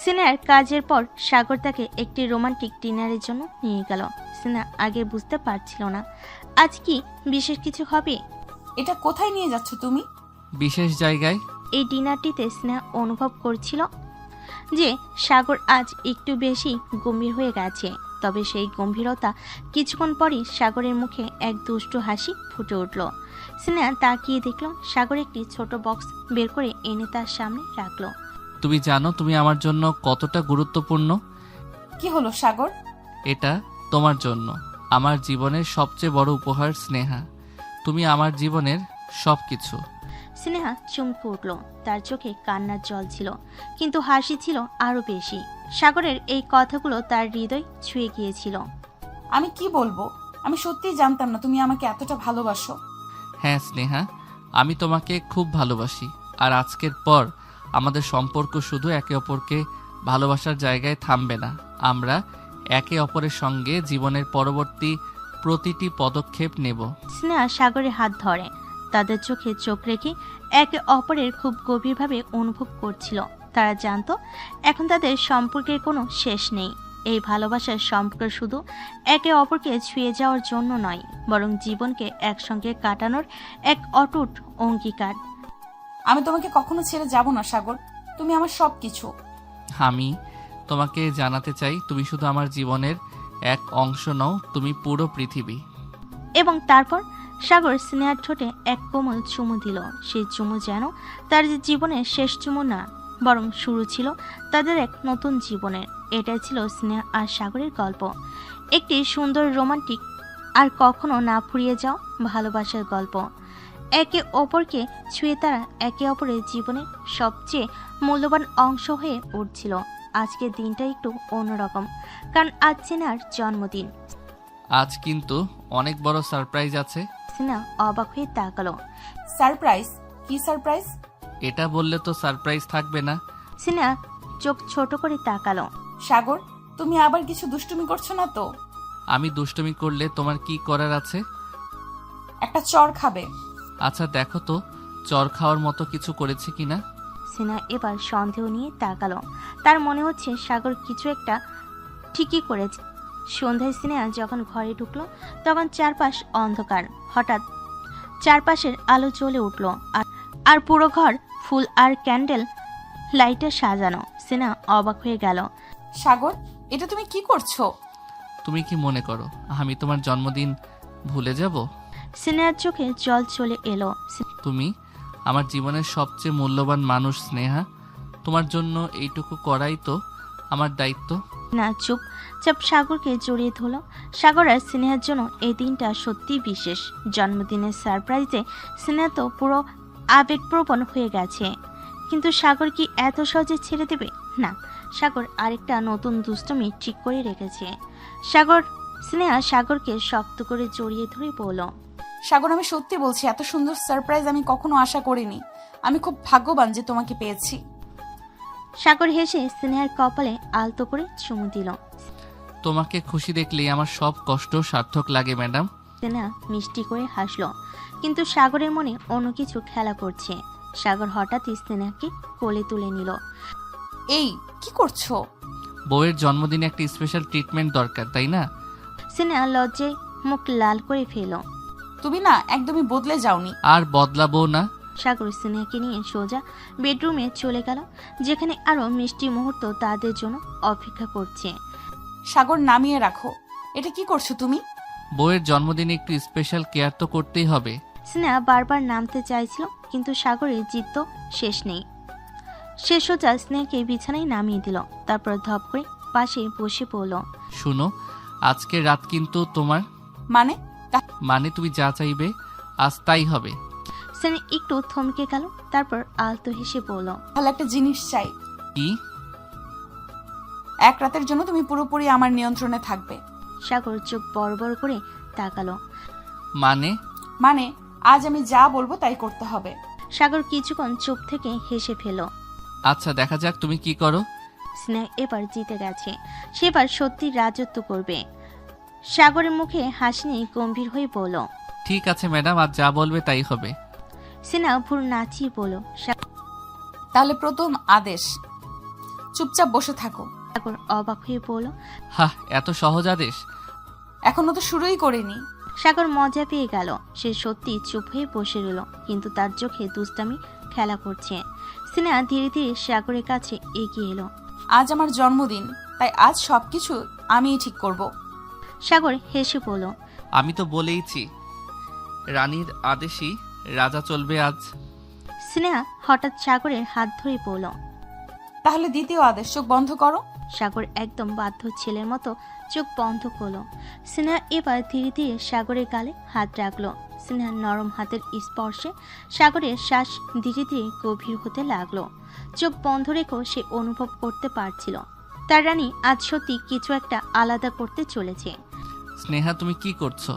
স্নেহার কাজের পর সাগর তাকে একটি রোমান্টিক ডিনারের জন্য নিয়ে গেল। স্নেহা আগে বুঝতে পারছিল না আজ কি বিশেষ কিছু হবে। এটা কোথায় নিয়ে যাচ্ছ তুমি? বিশেষ জায়গায়। এই ডিনারটিতে স্নেহা অনুভব করছিল যে সাগর আজ একটু বেশি গম্ভীর হয়ে গেছে। তবে সেই গম্ভীরতা কিছুক্ষণ পরই সাগরের মুখে এক দুষ্টু হাসি ফুটে উঠল। স্নেহা তাকিয়ে দেখল সাগর একটি ছোট বক্স বের করে এনে তার সামনে রাখলো। তুমি জানো তুমি আমার জন্য কতটা গুরুত্বপূর্ণ। কি হলো সাগর? এটা তোমার জন্য আমার জীবনের সবচেয়ে বড় উপহার স্নেহা। তুমি আমার জীবনের সবকিছু। স্নেহা চমকে উঠল, তার চোখে কান্নার জল ছিল, কিন্তু হাসি ছিল আরো বেশি। সাগরের এই কথাগুলো তার হৃদয় ছুঁয়ে গিয়েছিল। আমি কি বলবো, আমি সত্যিই জানতাম না তুমি আমাকে এতটা ভালোবাসো। হ্যাঁ স্নেহা, আমি তোমাকে খুব ভালোবাসি। আর আজকের পর আমাদের সম্পর্ক শুধু একে অপরকে ভালোবাসার জায়গায় থামবে না। আমরা একে অপরের সঙ্গে জীবনের পরবর্তী প্রতিটি পদক্ষেপ নেব। স্নেহা সাগরের হাত ধরে তাদের চোখে চোখ রেখে একে অপরের খুব গভীরভাবে অনুভব করছিল। তারা জানতো এখন তাদের সম্পর্কের কোনো শেষ নেই। এই ভালোবাসার সম্পর্ক শুধু একে অপরকে ছুঁয়ে যাওয়ার জন্য নয়, বরং জীবনকে একসঙ্গে কাটানোর এক অটুট অঙ্গীকার। আমি তোমাকে কখনো ছেড়ে যাব না সাগর, তুমি আমার সবকিছু। আমি তোমাকে জানাতে চাই তুমি শুধু আমার জীবনের এক অংশ নও, তুমি পুরো পৃথিবী। এবং তারপর সাগর স্নেহার ঠোঁটে এক কোমল চুমু দিল। সেই চুমু যেন তার জীবনের শেষ চুমু না, বরং শুরু ছিল তাদের এক নতুন জীবনের। এটাই ছিল স্নেহা আর সাগরের গল্প, একটি সুন্দর রোমান্টিক আর কখনো না ফুরিয়ে যাও ভালোবাসার গল্প। একে অপরকে ছুঁয়ে তারা একে অপরের জীবনের সবচেয়ে মূল্যবান অংশ হয়ে উঠছিল। আজকের দিনটা একটু অন্যরকম, কারণ আজ স্নেহার জন্মদিন। আজ কিন্তু অনেক বড় সারপ্রাইজ আছে। স্নেহা অবাক হয়ে তাকালো। সারপ্রাইজ? কি সারপ্রাইজ? এটা বললে তো সারপ্রাইজ থাকবে না। স্নেহা চোখ ছোট করে তাকালো। সাগর, তুমি আবার কিছু দুষ্টুমি করছো না তো? আমি দুষ্টুমি করলে তোমার কি করার আছে? একটা চড় খাবে। আচ্ছা দেখো তো চর খাওয়ার মতো কিছু করেছে কিনা? সিনহা এবার সন্দেহ নিয়ে তাকালো। তার মনে হচ্ছে সাগর কিছু একটা ঠিকই করেছে। সন্ধ্যায় সিনহা যখন ঘরে ঢুকলো তখন চারপাশ অন্ধকার। হঠাৎ চারপাশের আলো জ্বলে উঠল আর পুরো ঘর ফুল আর ক্যান্ডেল লাইটে সাজানো। সিনহা অবাক হয়ে গেল। সাগর, এটা তুমি কি করছো? তুমি কি মনে করো আমি তোমার জন্মদিন ভুলে যাব? সিনহার চোখে জল চলে এলো। তুমি আমার জীবনের সবচেয়ে মূল্যবান মানুষ স্নেহা। তোমার জন্য এইটুকু করাই তো আমার দায়িত্ব। না চুপচাপ সাগরকে জড়িয়ে ধরল। সাগর আর সিনহার জন্য এই দিনটা সত্যিই বিশেষ। জন্মদিনের সারপ্রাইজে সিনহা তো পুরো আবেগপ্রবণ হয়ে গেছে। কিন্তু সাগর কি এত সহজে ছেড়ে দেবে? না, সাগর আরেকটা নতুন দুষ্টমি ঠিক করে রেখেছে। স্নেহা সাগরকে শক্ত করে জড়িয়ে ধরে বলল, সাগর, আমি সত্যি বলছি, এত সুন্দর সারপ্রাইজ আমি কখনো আশা করিনি। আমি খুব ভাগ্যবান যে তোমাকে পেয়েছি। সাগর হেসে স্নেহার কপালে আলতো করে চুমু দিল। তোমাকে খুশি দেখলেই আমার সব কষ্ট সার্থক লাগে ম্যাডাম। স্নেহা মিষ্টি করে হাসলো, কিন্তু সাগরের মনে অন্য কিছু খেলা করছে। সাগর হঠাৎই স্নেহাকে কোলে তুলে নিল। এই কি করছো? বউয়ের জন্মদিনে একটা স্পেশাল ট্রিটমেন্ট দরকার, তাই না? স্নেহা লজ্জায় মুখ লাল করে ফেল। তুমি না একদমই বদলে যাওনি। আর বদলাবো না। সাগর স্নেহাকে নিয়ে সোজা বেডরুমে চলে গেল, যেখানে আরো মিষ্টি মুহূর্ত তাদের জন্য অপেক্ষা করছে। সাগর, নামিয়ে রাখো। এটা কি করছো তুমি? বউয়ের জন্মদিনে একটু স্পেশাল কেয়ার তো করতেই হবে। স্নেহা বারবার নামতে চাইছিল, কিন্তু সাগরের জিদ তো শেষ নেই। সে সোজা স্নেহাকে বিছানায় নামিয়ে দিল, তারপর ধপ করে পাশে বসে পড়ল। শুনো, আজকের রাত কিন্তু তোমার। মানে? মানে তুমি যা চাইবে আজ তাই হবে। স্নেহা একটু থমকে গেল, তারপর আলতো হেসে বলল, ভালো একটা জিনিস চাই। কি? এক রাতের জন্য তুমি পুরোপুরি আমার নিয়ন্ত্রণে থাকবে। সাগর চোখ বড় বড় করে তাকালো। মানে? মানে আজ আমি যা বলবো তাই করতে হবে। সাগর কিছুক্ষণ চুপ থেকে হেসে ফেল। আচ্ছা, দেখা যাক তুমি কি করো। স্নেহা এবার জিতে গেছে, সেবার সত্যি রাজত্ব করবে। সাগরের মুখে হাসি নিয়ে গম্ভীর হয়ে বলল, ঠিক আছে ম্যাডাম, আজ যা বলবে তাই হবে। স্নেহা ভুর নাচিয়ে বলল, তাহলে প্রথম আদেশ, চুপচাপ বসে থাকো। সাগর অবাক হয়ে বলল, হা, এত সহজ আদেশ? এখনো তো শুরুই করিনি। সাগর মজা পেয়ে গেল। সে সত্যি চুপ হয়ে বসে রইল, কিন্তু তার চোখে দুষ্টামি খেলা করছে। স্নেহা ধীরে ধীরে সাগরের কাছে এগিয়ে এলো। আজ আমার জন্মদিন, তাই আজ সবকিছু আমিই ঠিক করব। সাগর হেসে বলল, আমি তো বলেইছি রানীর আদেশই রাজা চলবে আজ। স্নেহা হঠাৎ সাগরের হাত ধরে বলল। তাহলে দ্বিতীয় আদেশ, চোখ বন্ধ করো। সাগর একদম বাধ্য ছেলের মতো চোখ বন্ধ করলো। স্নেহা এবার ধীরে ধীরে সাগরের গালে হাত রাখলো। স্নেহার নরম হাতের স্পর্শে সাগরের শ্বাস ধীরে ধীরে গভীর হতে লাগলো। চোখ বন্ধ রেখেও সে অনুভব করতে পারছিল তার রানী আজ সত্যি কিছু একটা আলাদা করতে চলেছে। স্নেহা, তুমি কি করছো?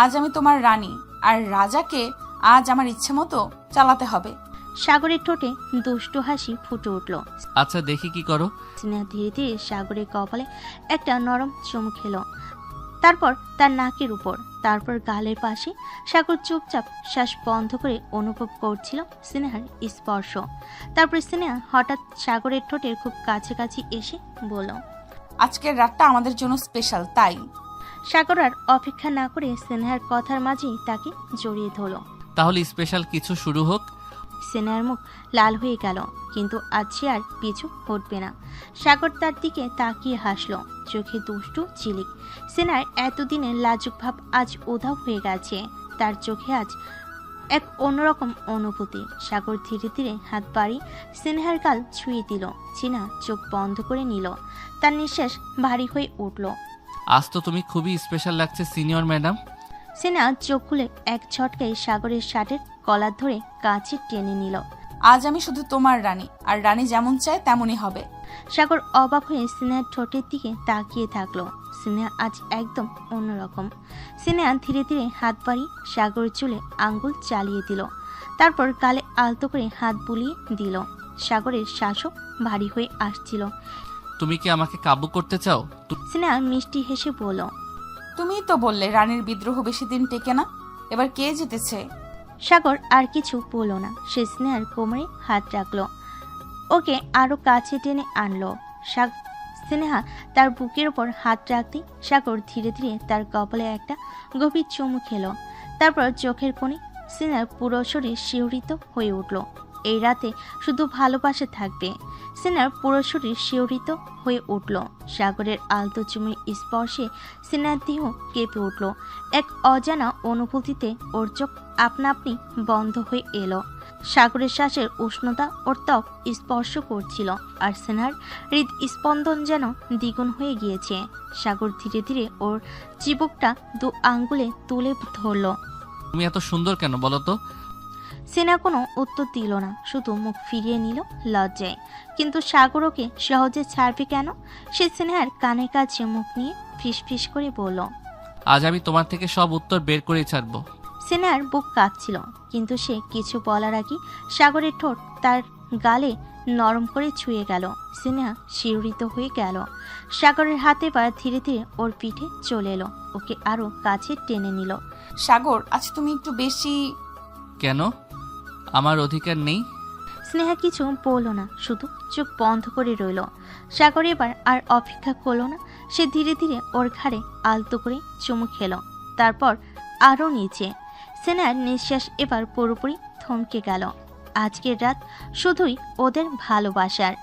আজ আমি তোমার রানী, আর রাজাকে আজ আমার ইচ্ছে মতো চালাতে হবে। সাগরের ঠোঁটে দুষ্টু হাসি ফুটে উঠল। আচ্ছা, দেখি কি করো। স্নেহা ধীরে ধীরে সাগরের কপালে একটা নরম চুমু খেলো, তারপর তার নাকের উপর, তারপর গালের পাশে। সাগর চুপচাপ শ্বাস বন্ধ করে অনুভব করছিল স্নেহার স্পর্শ। তারপর স্নেহা হঠাৎ সাগরের ঠোঁটের খুব কাছাকাছি এসে বলল, আজকের রাতটা আমাদের জন্য স্পেশাল, তাই। সাগর আর অপেক্ষা না করে স্নেহার কথার মাঝেই তাকে জড়িয়ে ধরল। তাহলে স্পেশাল কিছু শুরু হোক। স্নেহার মুখ লাল হয়ে গেল, কিন্তু আজ সে আর পিছু হটবে না। সাগর তার দিকে তাকিয়ে হাসলো, চোখে দুষ্টু চিলিক। স্নেহার এতদিনের লাজুক ভাব আজ উধাও হয়ে গেছে। তার চোখে আজ এক অন্যরকম অনুভূতি। সাগর ধীরে ধীরে হাত বাড়িয়ে স্নেহার গাল ছুঁয়ে দিল। চিনা চোখ বন্ধ করে নিল, তার নিঃশ্বাস ভারী হয়ে উঠল। আজ তো তুমি খুবই স্পেশাল লাগছে সিনিয়র ম্যাডাম। স্নেহা চোখ খুলে এক ঝটকায় সাগরের শার্টের কলার ধরে কাছে টেনে নিল। আজ আমি শুধু তোমার রানী, আর রানী যেমন চায় তেমনই হবে। সাগর অবাক হয়ে স্নেহার ঠোঁটের দিকে তাকিয়ে থাকলো। স্নেহা আজ একদম অন্যরকম। স্নেহা ধীরে ধীরে হাত বাড়িয়ে সাগরের চুলে আঙ্গুল চালিয়ে দিল, তারপর গালে আলতো করে হাত বুলিয়ে দিল। সাগরের শ্বাসও ভারী হয়ে আসছিল। তুমি কি আমাকে কাবু করতে চাও? স্নেহা মিষ্টি হেসে বলল, তুমিই তো বললে রানীর বিদ্রোহ বেশি দিন টেকে না। এবার কে জিতেছে? সাগর আর কিছু বলল না, সে স্নেহার কোমরে হাত রাখলো, ওকে আরো কাছে টেনে আনলো। স্নেহা তার বুকের ওপর হাত রাখতে সাগর ধীরে ধীরে তার কপালে একটা গভীর চুমু খেলো। তারপর চোখের কোণে স্নেহার পুরো শরীর শিহরিত হয়ে উঠল। এই রাতে শুধু ভালোবাসা থাকবে। স্নেহার পুরো শরীর শিহরিত হয়ে উঠল। সাগরের আলতো চুমুর স্পর্শে স্নেহার দেহ কেঁপে উঠল। এক অজানা অনুভূতিতে ওর চোখ আপনা আপনি বন্ধ হয়ে এলো। সাগরের শ্বাসের উষ্ণতা ওর ত্বক স্পর্শ করছিল, আর স্নেহার হৃদস্পন্দন যেন দ্বিগুণ হয়ে গিয়েছে। সাগর ধীরে ধীরে ওর চিবুকটা 2 আঙ্গুলে তুলে ধরল। তুমি এত সুন্দর কেন বলো তো? স্নেহা কোনো উত্তর দিল না, শুধু মুখ ফিরিয়ে নিল লজ্জায়। কিন্তু সাগর ওকে সহজে ছাড়বে কেন? সে স্নেহার কানের কাছে মুখ নিয়ে ফিসফিস করে বলল, আজ আমি তোমার থেকে সব উত্তর বের করেই ছাড়বো। স্নেহার বুক কাঁপছিল, কিন্তু সে কিছু বলার আগে সাগরের ঠোঁট তার গালে নরম করে ছুঁয়ে গেল। স্নেহা শিহরিত হয়ে গেল। সাগরের হাতে পা ধীরে ধীরে ওর পিঠে চলে এলো, ওকে আরো কাছে টেনে নিল। সাগর, আজ তুমি একটু বেশি। কেন? আমার অধিকার নেই? স্নেহা কিছু বলল না, শুধু চোখ বন্ধ করে রইল। সাগর এবার আর অপেক্ষা করলো না, সে ধীরে ধীরে ওর ঘাড়ে আলতো করে চুমু খেলো, তারপর আরও নিচে। স্নেহার নিঃশ্বাস এবার পুরোপুরি থমকে গেল। আজকের রাত শুধুই ওদের ভালোবাসার।